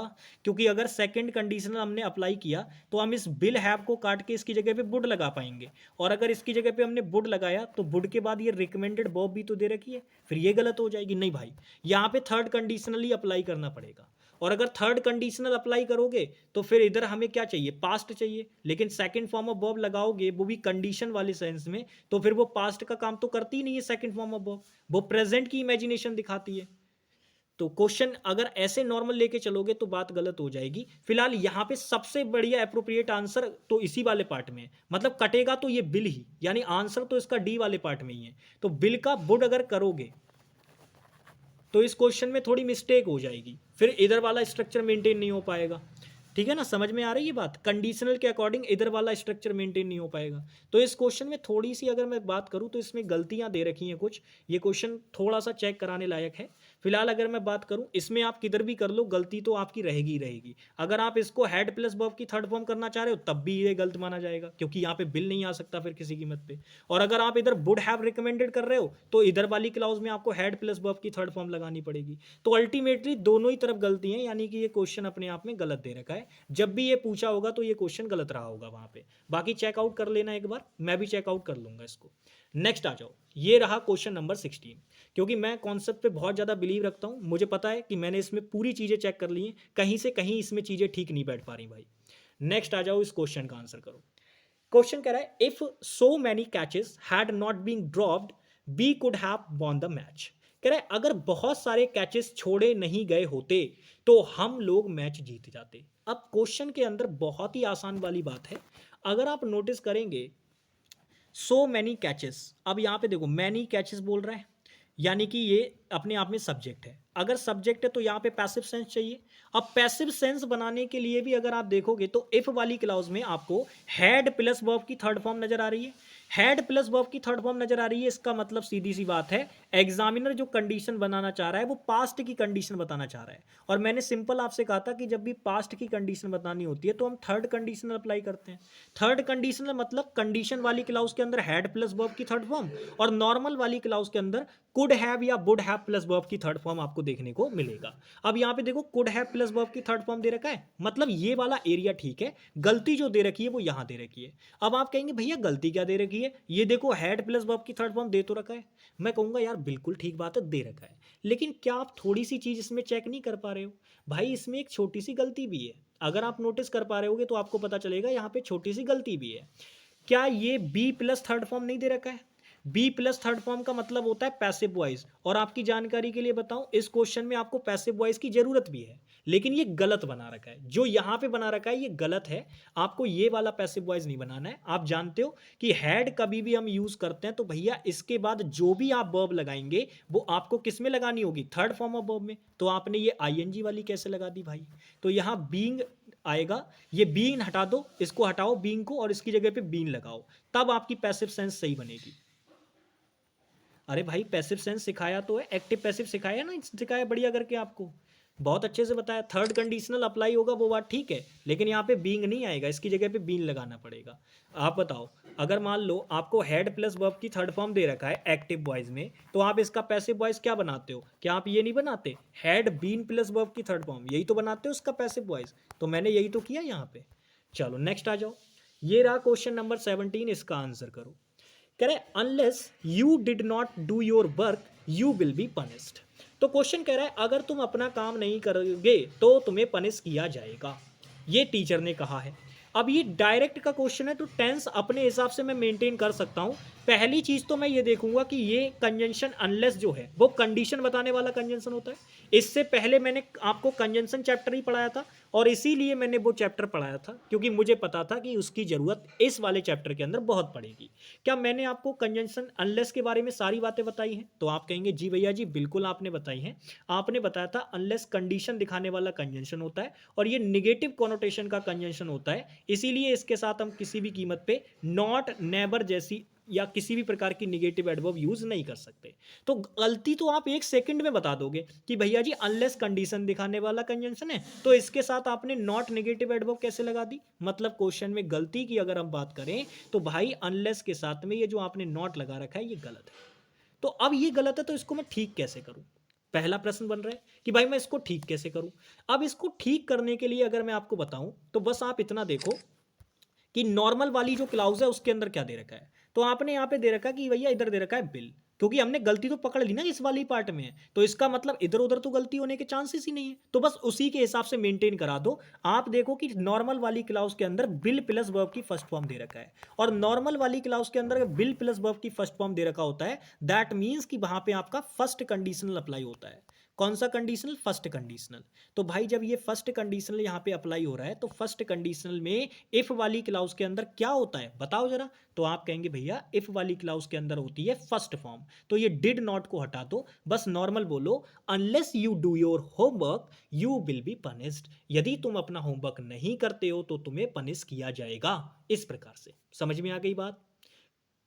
क्योंकि अगर सेकंड कंडीशनल हमने अप्लाई किया तो हम इस विल हैव को काट के इसकी जगह पे वुड लगा पाएंगे, और अगर इसकी जगह पे हमने वुड लगाया तो वुड के बाद ये रिकमेंडेड वर्ब भी तो दे रखी है, फिर ये गलत हो जाएगी। नहीं भाई, यहाँ पे थर्ड कंडीशनल ही अप्लाई करना पड़ेगा, और अगर थर्ड कंडीशनल अप्लाई करोगे तो फिर इधर हमें क्या चाहिए, पास्ट चाहिए, लेकिन सेकंड फॉर्म ऑफ वर्ब लगाओगे वो भी कंडीशन वाले सेंस में, तो फिर वो पास्ट का काम तो करती ही नहीं है सेकंड फॉर्म ऑफ वर्ब, वो प्रेजेंट की इमेजिनेशन दिखाती है। तो क्वेश्चन अगर ऐसे नॉर्मल लेके चलोगे तो बात गलत हो जाएगी। फिलहाल यहाँ पे सबसे बढ़िया एप्रोप्रिएट आंसर तो इसी वाले पार्ट में है, मतलब कटेगा तो ये बिल ही, यानी आंसर तो इसका डी वाले पार्ट में ही है। तो बिल का वुड अगर करोगे तो इस क्वेश्चन में थोड़ी मिस्टेक हो जाएगी, फिर इधर वाला स्ट्रक्चर मेंटेन नहीं हो पाएगा। ठीक है ना, समझ में आ रही है बात, कंडीशनल के अकॉर्डिंग इधर वाला स्ट्रक्चर मेंटेन नहीं हो पाएगा। तो इस क्वेश्चन में थोड़ी सी अगर मैं बात करूं तो इसमें गलतियां दे रखी हैं कुछ, ये क्वेश्चन थोड़ा सा चेक कराने लायक है। फिलहाल अगर मैं बात करूं, इसमें आप किधर भी कर लो गलती तो आपकी रहेगी ही रहेगी। अगर आप इसको हैड प्लस वर्ब की थर्ड फॉर्म करना चाह रहे हो तब भी ये गलत माना जाएगा, क्योंकि यहाँ पे बिल नहीं आ सकता फिर किसी कीमत पे। और अगर आप इधर वुड हैव रिकमेंडेड कर रहे हो तो इधर वाली क्लाउज में आपको हैड प्लस वर्ब की थर्ड फॉर्म लगानी पड़ेगी। तो अल्टीमेटली दोनों ही तरफ गलती है, यानी कि ये क्वेश्चन अपने आप में गलत दे रखा है। जब भी ये पूछा होगा तो ये क्वेश्चन गलत रहा होगा वहां पे। बाकी चेकआउट कर लेना एक बार, मैं भी चेकआउट कर लूंगा इसको। नेक्स्ट आ जाओ, ये रहा क्वेश्चन नंबर 16। क्योंकि मैं कॉन्सेप्ट पे बहुत ज़्यादा बिलीव रखता हूँ, मुझे पता है कि मैंने इसमें पूरी चीज़ें चेक कर ली हैं, कहीं से कहीं इसमें चीज़ें ठीक नहीं बैठ पा रही भाई। नेक्स्ट आ जाओ, इस क्वेश्चन का आंसर करो। क्वेश्चन कह रहा है if so many catches had not been dropped we could have won the match. कह रहा है अगर बहुत सारे कैचेस छोड़े नहीं गए होते तो हम लोग मैच जीत जाते। अब क्वेश्चन के अंदर बहुत ही आसान वाली बात है, अगर आप नोटिस करेंगे सो मैनी कैचेस, अब यहाँ पे देखो मैनी कैचेस बोल रहा है, यानी कि ये अपने आप में सब्जेक्ट है, अगर सब्जेक्ट है तो यहाँ पे पैसिव सेंस चाहिए। अब पैसिव सेंस बनाने के लिए भी अगर आप देखोगे तो इफ वाली क्लाउज में आपको हैड प्लस वर्ब की थर्ड फॉर्म नजर आ रही है। हैड प्लस वर्ब की थर्ड फॉर्म नजर आ रही है, इसका मतलब सीधी सी बात है, एग्जामिनर जो कंडीशन बनाना चाह रहा है वो पास्ट की कंडीशन बताना चाह रहा है। और मैंने सिंपल आपसे कहा था कि जब भी पास्ट की कंडीशन बतानी होती है तो हम थर्ड कंडीशनल अप्लाई करते हैं। थर्ड कंडीशनल मतलब कंडीशन वाली क्लाउज के अंदर हैड प्लस वर्ब की थर्ड फॉर्म, और नॉर्मल वाली क्लाउज के अंदर कुड हैव या वुड हैव प्लस वर्ब की थर्ड फॉर्म आपको देखने को मिलेगा। अब यहाँ पे देखो कुड हैव प्लस वर्ब की थर्ड फॉर्म दे रखा है, मतलब ये वाला एरिया ठीक है, गलती जो दे रखी है वो यहाँ दे रखी है। अब आप कहेंगे भैया गलती क्या दे रखी है, ये देखो हैड प्लस वर्ब की थर्ड फॉर्म दे तो रखा है। मैं कहूँगा यार बिल्कुल ठीक बात है, दे रखा है, लेकिन क्या आप थोड़ी सी चीज़ इसमें चेक नहीं कर पा रहे हो? भाई इसमें एक छोटी सी गलती भी है, अगर आप नोटिस कर पा रहे होगे तो आपको पता चलेगा यहाँ पे छोटी सी गलती भी है। क्या ये बी प्लस थर्ड फॉर्म नहीं दे रखा है? बी प्लस थर्ड फॉर्म का मतलब होता है पैसिव वॉइस, और आपकी जानकारी के लिए बताऊं इस क्वेश्चन में आपको पैसिव वॉइस की जरूरत भी है, लेकिन ये गलत बना रखा है, जो यहाँ पे बना रखा है ये गलत है। आपको ये वाला पैसिव वॉइस नहीं बनाना है। आप जानते हो कि हैड कभी भी हम यूज करते हैं तो भैया इसके बाद जो भी आप वर्ब लगाएंगे वो आपको किस में लगानी होगी, थर्ड फॉर्म ऑफ वर्ब में। तो आपने ये आईएनजी वाली कैसे लगा दी भाई? तो यहाँ बीइंग आएगा, ये बीन हटा दो, इसको हटाओ बीइंग को और इसकी जगह पे बीन लगाओ, तब आपकी पैसिव सेंस सही बनेगी। अरे भाई पैसिव सेंस सिखाया तो है, एक्टिव पैसिव सिखाया ना, सिखाया बढ़िया करके आपको, बहुत अच्छे से बताया। थर्ड कंडीशनल अप्लाई होगा वो बात ठीक है, लेकिन यहाँ पे बीइंग नहीं आएगा, इसकी जगह पे बीन लगाना पड़ेगा। आप बताओ, अगर मान लो आपको हेड प्लस वर्ब की थर्ड फॉर्म दे रखा है एक्टिव वॉइस में, तो आप इसका पैसिव वॉइस क्या बनाते हो? क्या आप ये नहीं बनाते हैड बीन प्लस वर्ब की थर्ड फॉर्म, यही तो बनाते हो उसका पैसिव वॉइस। तो मैंने यही तो किया यहाँ पे। चलो नेक्स्ट आ जाओ, ये रहा क्वेश्चन नंबर 17, इसका आंसर करो। कह रहे unless you did not do your work you will be punished. तो क्वेश्चन कह रहा है अगर तुम अपना काम नहीं करोगे तो तुम्हें पनिश किया जाएगा, ये टीचर ने कहा है। अब ये डायरेक्ट का क्वेश्चन है तो टेंस अपने हिसाब से मैं मेंटेन कर सकता हूं। पहली चीज तो मैं ये देखूंगा कि ये कंजंक्शन अनलेस जो है वो कंडीशन बताने वाला कंजंक्शन होता है। इससे पहले मैंने आपको कंजंक्शन चैप्टर ही पढ़ाया था, और इसीलिए मैंने वो चैप्टर पढ़ाया था क्योंकि मुझे पता था कि उसकी जरूरत इस वाले चैप्टर के अंदर बहुत पड़ेगी। क्या मैंने आपको कंजंक्शन अनलेस के बारे में सारी बातें बताई हैं? तो आप कहेंगे जी भैया जी बिल्कुल आपने बताई हैं। आपने बताया था अनलेस कंडीशन दिखाने वाला कंजंक्शन होता है और ये निगेटिव कॉनोटेशन का कंजंक्शन होता है, इसीलिए इसके साथ हम किसी भी कीमत पे नॉट, नेवर जैसी या किसी भी प्रकार की निगेटिव एडवर्ब यूज नहीं कर सकते। तो गलती तो आप एक सेकंड में बता दोगे कि भैया जी अनलेस कंडीशन दिखाने वाला कंजंक्शन है, तो इसके साथ आपने नॉट नेगेटिव एडवर्ब कैसे लगा दी? मतलब क्वेश्चन में गलती की अगर हम बात करें तो भाई अनलेस के साथ में ये जो आपने नॉट लगा रखा है ये गलत है। तो अब ये गलत है तो इसको मैं ठीक कैसे करूं? पहला प्रश्न बन रहा है कि भाई मैं इसको ठीक कैसे करूं। अब इसको ठीक करने के लिए अगर मैं आपको बताऊं तो बस आप इतना देखो कि नॉर्मल वाली जो क्लाउज है उसके अंदर क्या दे रखा है। तो आपने यहाँ पे दे रखा है कि भैया इधर दे रखा है बिल, क्योंकि हमने गलती तो पकड़ ली ना इस वाली पार्ट में है, तो इसका मतलब इधर उधर तो गलती होने के चांसेस ही नहीं है, तो बस उसी के हिसाब से मेंटेन करा दो। आप देखो कि नॉर्मल वाली क्लाउज के अंदर बिल प्लस वर्ब की फर्स्ट फॉर्म दे रखा है, और नॉर्मल वाली क्लाउज के अंदर बिल प्लस वर्ब की फर्स्ट फॉर्म दे रखा होता है, दैट मीन्स कि वहां पे आपका फर्स्ट कंडीशनल अप्लाई होता है। कौन सा कंडीशनल? First conditional. तो भाई जब ये फर्स्ट कंडीशनल यहाँ पे अप्लाई हो रहा है तो फर्स्ट कंडीशनल में इफ वाली क्लाउज के अंदर क्या होता है बताओ जरा। तो आप कहेंगे भैया इफ वाली क्लाउज के अंदर होती है फर्स्ट फॉर्म, तो ये डिड नॉट को हटा दो, बस नॉर्मल बोलो unless you do your homework you will be punished. यदि तुम अपना होमवर्क नहीं करते हो तो तुम्हें पनिश किया जाएगा। इस प्रकार से समझ में आ गई बात?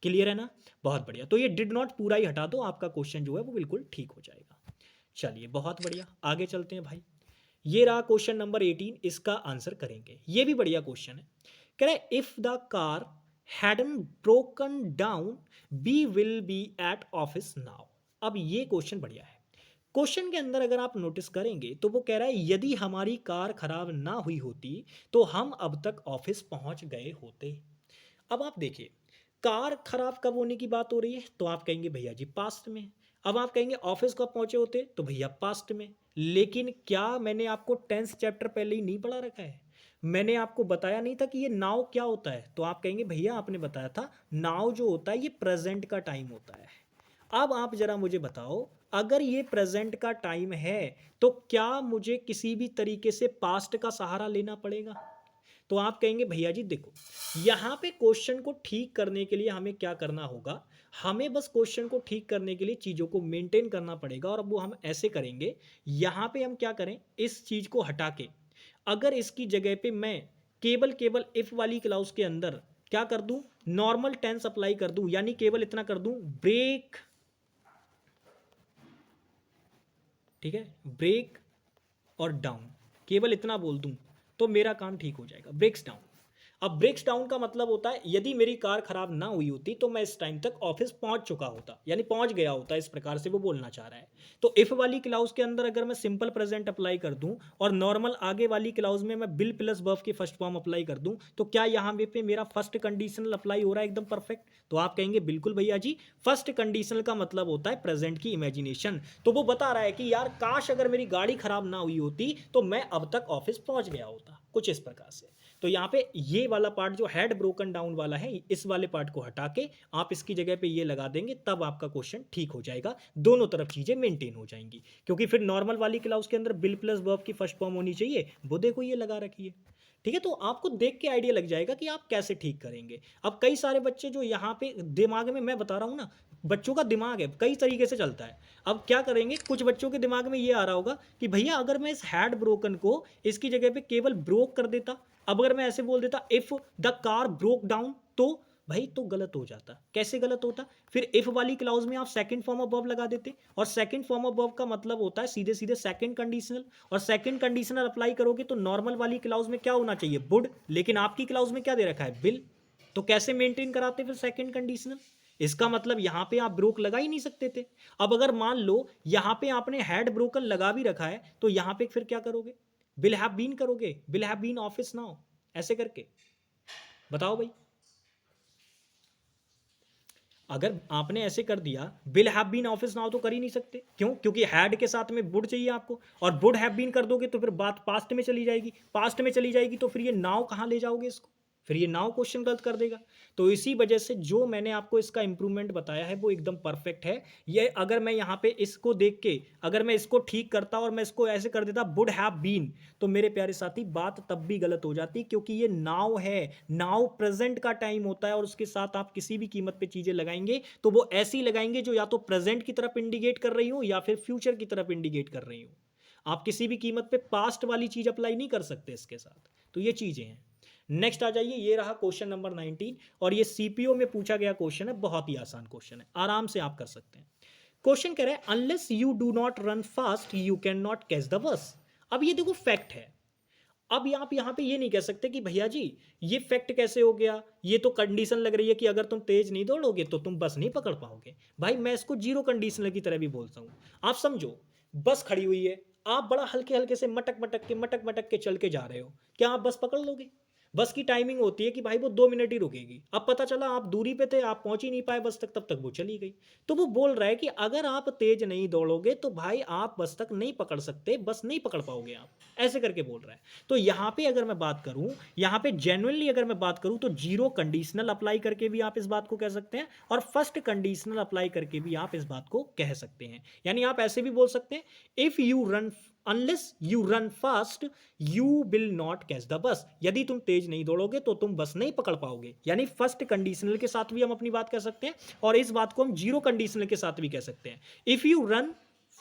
क्लियर है ना? बहुत बढ़िया। तो ये डिड नॉट पूरा ही हटा दो, आपका क्वेश्चन जो है वो बिल्कुल ठीक हो जाएगा। चलिए बहुत बढ़िया, आगे चलते हैं भाई। ये रहा क्वेश्चन नंबर 18, इसका आंसर करेंगे। ये भी बढ़िया क्वेश्चन है। कह रहे if the car hadn't broken down be will be at office now. अब ये क्वेश्चन बढ़िया है। क्वेश्चन के अंदर अगर आप नोटिस करेंगे तो वो कह रहा है यदि हमारी कार खराब ना हुई होती तो हम अब तक ऑफिस पहुंच गए होते। अब आप देखिए कार खराब कब होने की बात हो रही है, तो आप कहेंगे भैया जी पास्ट में। अब आप कहेंगे ऑफिस कब पहुंचे होते, तो भैया पास्ट में। लेकिन क्या मैंने आपको टेंस चैप्टर पहले ही नहीं पढ़ा रखा है? मैंने आपको बताया नहीं था कि ये नाउ क्या होता है? तो आप कहेंगे भैया आपने बताया था नाउ जो होता है ये प्रेजेंट का टाइम होता है। अब आप जरा मुझे बताओ अगर ये प्रेजेंट का टाइम है तो क्या मुझे किसी भी तरीके से पास्ट का सहारा लेना पड़ेगा? तो आप कहेंगे भैया जी देखो, यहाँ पे क्वेश्चन को ठीक करने के लिए हमें क्या करना होगा, हमें बस क्वेश्चन को ठीक करने के लिए चीज़ों को मेंटेन करना पड़ेगा। और अब वो हम ऐसे करेंगे, यहाँ पे हम क्या करें, इस चीज़ को हटा के अगर इसकी जगह पे मैं केवल केवल इफ वाली क्लाउज के अंदर क्या कर दूं, नॉर्मल टेंस अप्लाई कर दूं, यानी केवल इतना कर दूं, ब्रेक, ठीक है, ब्रेक और डाउन, केवल इतना बोल दूं तो मेरा काम ठीक हो जाएगा, ब्रेक्स डाउन। अब ब्रेक्स डाउन का मतलब होता है यदि मेरी कार खराब ना हुई होती तो मैं इस टाइम तक ऑफिस पहुंच चुका होता, यानी पहुंच गया होता, इस प्रकार से वो बोलना चाह रहा है। तो इफ वाली क्लाउज के अंदर अगर मैं सिंपल प्रेजेंट अप्लाई कर दूं और नॉर्मल आगे वाली क्लाउज में मैं बिल प्लस वर्ब की फर्स्ट फॉर्म अप्लाई कर दूं, तो क्या यहाँ पे मेरा फर्स्ट कंडीशनल अप्लाई हो रहा है एकदम परफेक्ट? तो आप कहेंगे बिल्कुल भैया जी, फर्स्ट कंडीशनल का मतलब होता है प्रेजेंट की इमेजिनेशन। तो वो बता रहा है कि यार काश अगर मेरी गाड़ी खराब ना हुई होती तो मैं अब तक ऑफिस पहुंच गया होता, कुछ इस प्रकार से। तो यहाँ पे ये वाला पार्ट जो हैड ब्रोकन डाउन वाला है, इस वाले पार्ट को हटा के आप इसकी जगह पे ये लगा देंगे, तब आपका क्वेश्चन ठीक हो जाएगा, दोनों तरफ चीजें मेंटेन हो जाएंगी। क्योंकि फिर नॉर्मल वाली क्लाउज के अंदर बिल प्लस वर्ब की फर्स्ट फॉर्म होनी चाहिए, वो देखो ये लगा रखी है, ठीक है। तो आपको देख के आइडिया लग जाएगा कि आप कैसे ठीक करेंगे। अब कई सारे बच्चे जो यहाँ पे दिमाग में, मैं बता रहा हूँ ना, बच्चों का दिमाग है कई तरीके से चलता है। अब क्या करेंगे, कुछ बच्चों के दिमाग में ये आ रहा होगा कि भैया अगर मैं इस हैड ब्रोकन को इसकी जगह पे केवल ब्रोक कर देता, अब अगर मैं ऐसे बोल देता if the car broke down, तो भाई तो गलत हो जाता। कैसे गलत होता? फिर इफ वाली क्लाउज में आप सेकंड फॉर्म ऑफ वर्ब लगा देते, और सेकंड फॉर्म ऑफ वर्ब का मतलब होता है सीधे सीधे सेकंड कंडीशनल, और सेकंड कंडीशनल अप्लाई करोगे तो नॉर्मल वाली क्लाउज में क्या होना चाहिए, वुड, लेकिन आपकी क्लाउज में क्या दे रखा है, बिल। तो कैसे मेंटेन कराते फिर सेकंड कंडीशनल? इसका मतलब यहां पे आप ब्रोक लगा ही नहीं सकते थे। अब अगर मान लो यहां पे आपने हैड ब्रोकन लगा भी रखा है, तो यहां पे फिर क्या करोगे, विल हैव बीन करोगे, will have been office now, ऐसे करके बताओ भाई। अगर आपने ऐसे कर दिया will have been office now, तो कर ही नहीं सकते, क्यों? क्योंकि हैड के साथ में वुड चाहिए आपको, और वुड हैव बीन कर दोगे तो फिर बात पास्ट में चली जाएगी, पास्ट में चली जाएगी तो फिर ये नाउ कहाँ ले जाओगे इसको, फिर ये नाउ क्वेश्चन गलत कर देगा। तो इसी वजह से जो मैंने आपको इसका इंप्रूवमेंट बताया है वो एकदम परफेक्ट है। ये अगर मैं यहाँ पे इसको देख के अगर मैं इसको ठीक करता और मैं इसको ऐसे कर देता वुड हैव बीन, तो मेरे प्यारे साथी बात तब भी गलत हो जाती, क्योंकि ये नाउ है, नाउ प्रेजेंट का टाइम होता है, और उसके साथ आप किसी भी कीमत पे चीजें लगाएंगे तो वो ऐसी लगाएंगे जो या तो प्रेजेंट की तरफ इंडिकेट कर रही हो या फिर फ्यूचर की तरफ इंडिकेट कर रही हो। आप किसी भी कीमत पे पास्ट वाली चीज अप्लाई नहीं कर सकते इसके साथ। तो ये चीजें हैं। नेक्स्ट आ जाइए, ये रहा क्वेश्चन नंबर 19, और ये सीपीओ में पूछा गया क्वेश्चन है, बहुत ही आसान क्वेश्चन है, आराम से आप कर सकते हैं। क्वेश्चन कह रहा है unless you do not run fast you can not catch the bus. अब ये देखो फैक्ट है। अब आप यहाँ पे ये नहीं कह सकते कि भैया जी ये फैक्ट कैसे हो गया, ये तो कंडीशन लग रही है कि अगर तुम तेज नहीं दौड़ोगे तो तुम बस नहीं पकड़ पाओगे। भाई मैं इसको जीरो कंडीशनल की तरह भी बोलता हूँ। आप समझो, बस खड़ी हुई है, आप बड़ा हल्के हल्के से मटक मटक के चल के जा रहे हो, क्या आप बस पकड़ लोगे? बस की टाइमिंग होती है कि भाई वो 2 मिनट ही रुकेगी। अब पता चला आप दूरी पे थे, आप पहुंच ही नहीं पाए बस तक, तब तक वो चली गई। तो वो बोल रहा है कि अगर आप तेज नहीं दौड़ोगे तो भाई आप बस तक नहीं पकड़ सकते, बस नहीं पकड़ पाओगे आप, ऐसे करके बोल रहा है। तो यहाँ पे अगर मैं बात करूँ, यहाँ पे जेन्युइनली अगर मैं बात करूँ, तो जीरो कंडीशनल अप्लाई करके भी आप इस बात को कह सकते हैं, और फर्स्ट कंडीशनल अप्लाई करके भी आप इस बात को कह सकते हैं। यानी आप ऐसे भी बोल सकते हैं if you run unless you run fast you will not catch the bus. यदि तुम तेज नहीं दौड़ोगे तो तुम बस नहीं पकड़ पाओगे। यानी फर्स्ट कंडीशनल के साथ भी हम अपनी बात कह सकते हैं, और इस बात को हम जीरो कंडीशनल के साथ भी कह सकते हैं। If you run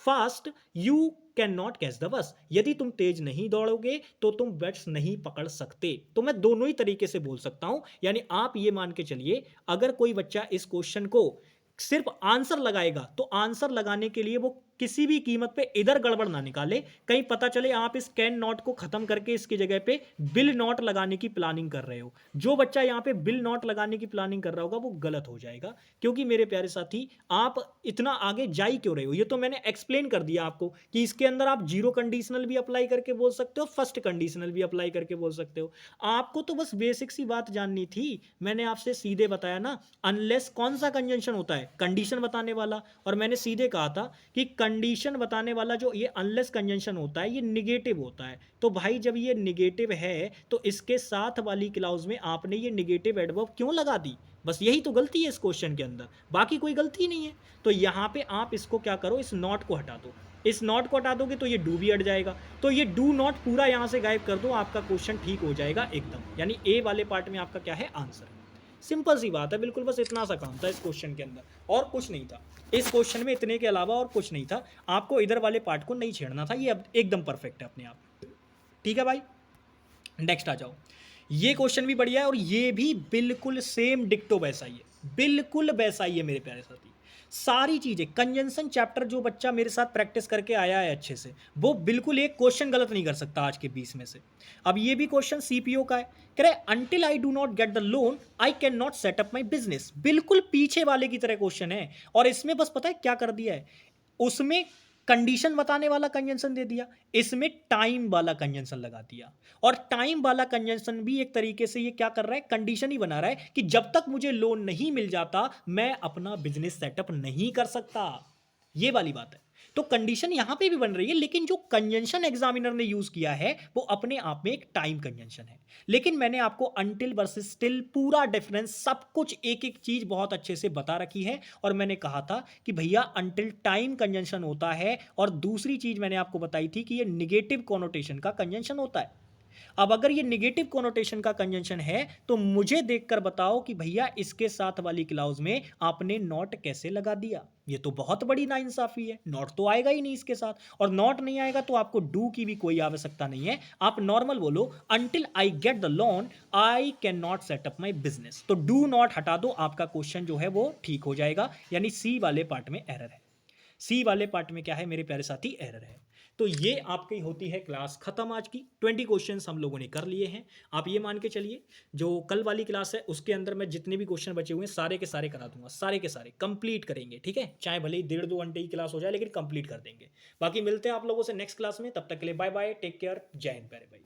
fast you can not catch the bus. यदि तुम तेज नहीं दौड़ोगे तो तुम बस नहीं पकड़ सकते। तो मैं दोनों ही तरीके से बोल सकता हूं। यानी आप ये मान के चलिए, अगर कोई बच्चा इस क्वेश्चन को सिर्फ आंसर लगाएगा तो आंसर लगाने के लिए वो किसी भी कीमत पे इधर गड़बड़ ना निकाले, कहीं पता चले आप इस कैन नॉट को खत्म करके इसकी जगह पे बिल नॉट लगाने की प्लानिंग कर रहे हो। जो बच्चा यहाँ पे बिल नॉट लगाने की प्लानिंग कर रहा होगा वो गलत हो जाएगा। क्योंकि मेरे प्यारे साथी आप इतना आगे जा ही क्यों रहे हो? ये तो मैंने एक्सप्लेन कर दिया आपको कि इसके अंदर आप जीरो कंडीशनल भी अप्लाई करके बोल सकते हो, फर्स्ट कंडीशनल भी अप्लाई करके बोल सकते हो। आपको तो बस बेसिक सी बात जाननी थी। मैंने आपसे सीधे बताया ना, अनलेस कौन सा कंजंक्शन होता है, कंडीशन बताने वाला। और मैंने सीधे कहा था कि कंडीशन बताने वाला जो ये अनलेस कंजंक्शन होता है ये निगेटिव होता है। तो भाई जब ये निगेटिव है तो इसके साथ वाली क्लाउज में आपने ये निगेटिव एडवर्ब क्यों लगा दी? बस यही तो गलती है इस क्वेश्चन के अंदर, बाकी कोई गलती नहीं है। तो यहाँ पे आप इसको क्या करो, इस नॉट को हटा दो। इस नॉट को हटा दोगे तो ये डू भी हट जाएगा, तो ये डू नॉट पूरा यहाँ से गायब कर दो, आपका क्वेश्चन ठीक हो जाएगा एकदम। यानी ए वाले पार्ट में आपका क्या है, आंसर। सिंपल सी बात है, बिल्कुल बस इतना सा काम था इस क्वेश्चन के अंदर, और कुछ नहीं था इस क्वेश्चन में, इतने के अलावा और कुछ नहीं था। आपको इधर वाले पार्ट को नहीं छेड़ना था, ये अब एकदम परफेक्ट है अपने आप। ठीक है भाई, नेक्स्ट आ जाओ। ये क्वेश्चन भी बढ़िया है और ये भी बिल्कुल सेम डिक्टो वैसा ही है, बिल्कुल वैसा ही है मेरे प्यारे साथी। सारी चीजें कंजंक्शन चैप्टर जो बच्चा मेरे साथ प्रैक्टिस करके आया है अच्छे से, वो बिल्कुल एक क्वेश्चन गलत नहीं कर सकता आज के 20 में से। अब ये भी क्वेश्चन सीपीओ का है, कह रहे until I do not get the loan I can not set up my business. बिल्कुल पीछे वाले की तरह क्वेश्चन है, और इसमें बस पता है क्या कर दिया है, उसमें कंडीशन बताने वाला कंजंक्शन दे दिया, इसमें टाइम वाला कंजंक्शन लगा दिया। और टाइम वाला कंजंक्शन भी एक तरीके से ये क्या कर रहा है, कंडीशन ही बना रहा है कि जब तक मुझे लोन नहीं मिल जाता मैं अपना बिजनेस सेटअप नहीं कर सकता। ये वाली बात है। तो कंडीशन यहां पे भी बन रही है, लेकिन जो कंजंक्शन एग्जामिनर ने यूज किया है वो अपने आप में एक टाइम कंजंक्शन है। लेकिन मैंने आपको अंटिल वर्सेस स्टिल पूरा डिफरेंस सब कुछ एक एक चीज बहुत अच्छे से बता रखी है, और मैंने कहा था कि भैया अंटिल टाइम कंजंक्शन होता है, और दूसरी चीज मैंने आपको बताई थी कि ये निगेटिव कॉनोटेशन का कंजंक्शन होता है। अब अगर ये निगेटिव कॉनोटेशन का कंजंक्शन है तो मुझे देखकर बताओ कि भैया इसके साथ वाली क्लाउज में आपने नॉट कैसे लगा दिया। ये तो बहुत बड़ी नाइंसाफी है, नॉट तो आएगा ही नहीं इसके साथ, और नॉट नहीं आएगा तो आपको डू की भी कोई आवश्यकता नहीं है, आप नॉर्मल बोलो until I get the loan I can not set up my business. तो डू नॉट हटा दो, आपका क्वेश्चन जो है वो ठीक हो जाएगा। यानी सी वाले पार्ट में एरर है, सी वाले पार्ट में क्या है मेरे प्यारे साथी, एरर है। तो ये आपकी होती है क्लास खत्म आज की। 20 क्वेश्चंस हम लोगों ने कर लिए हैं। आप ये मान के चलिए जो कल वाली क्लास है उसके अंदर मैं जितने भी क्वेश्चन बचे हुए हैं सारे के सारे करा दूंगा, सारे के सारे कंप्लीट करेंगे। ठीक है, चाहे भले ही 1.5-2 घंटे की क्लास हो जाए लेकिन कंप्लीट कर देंगे। बाकी मिलते हैं आप लोगों से नेक्स्ट क्लास में, तब तक के लिए बाय बाय, टेक केयर, जय हिंद प्यारे भाई।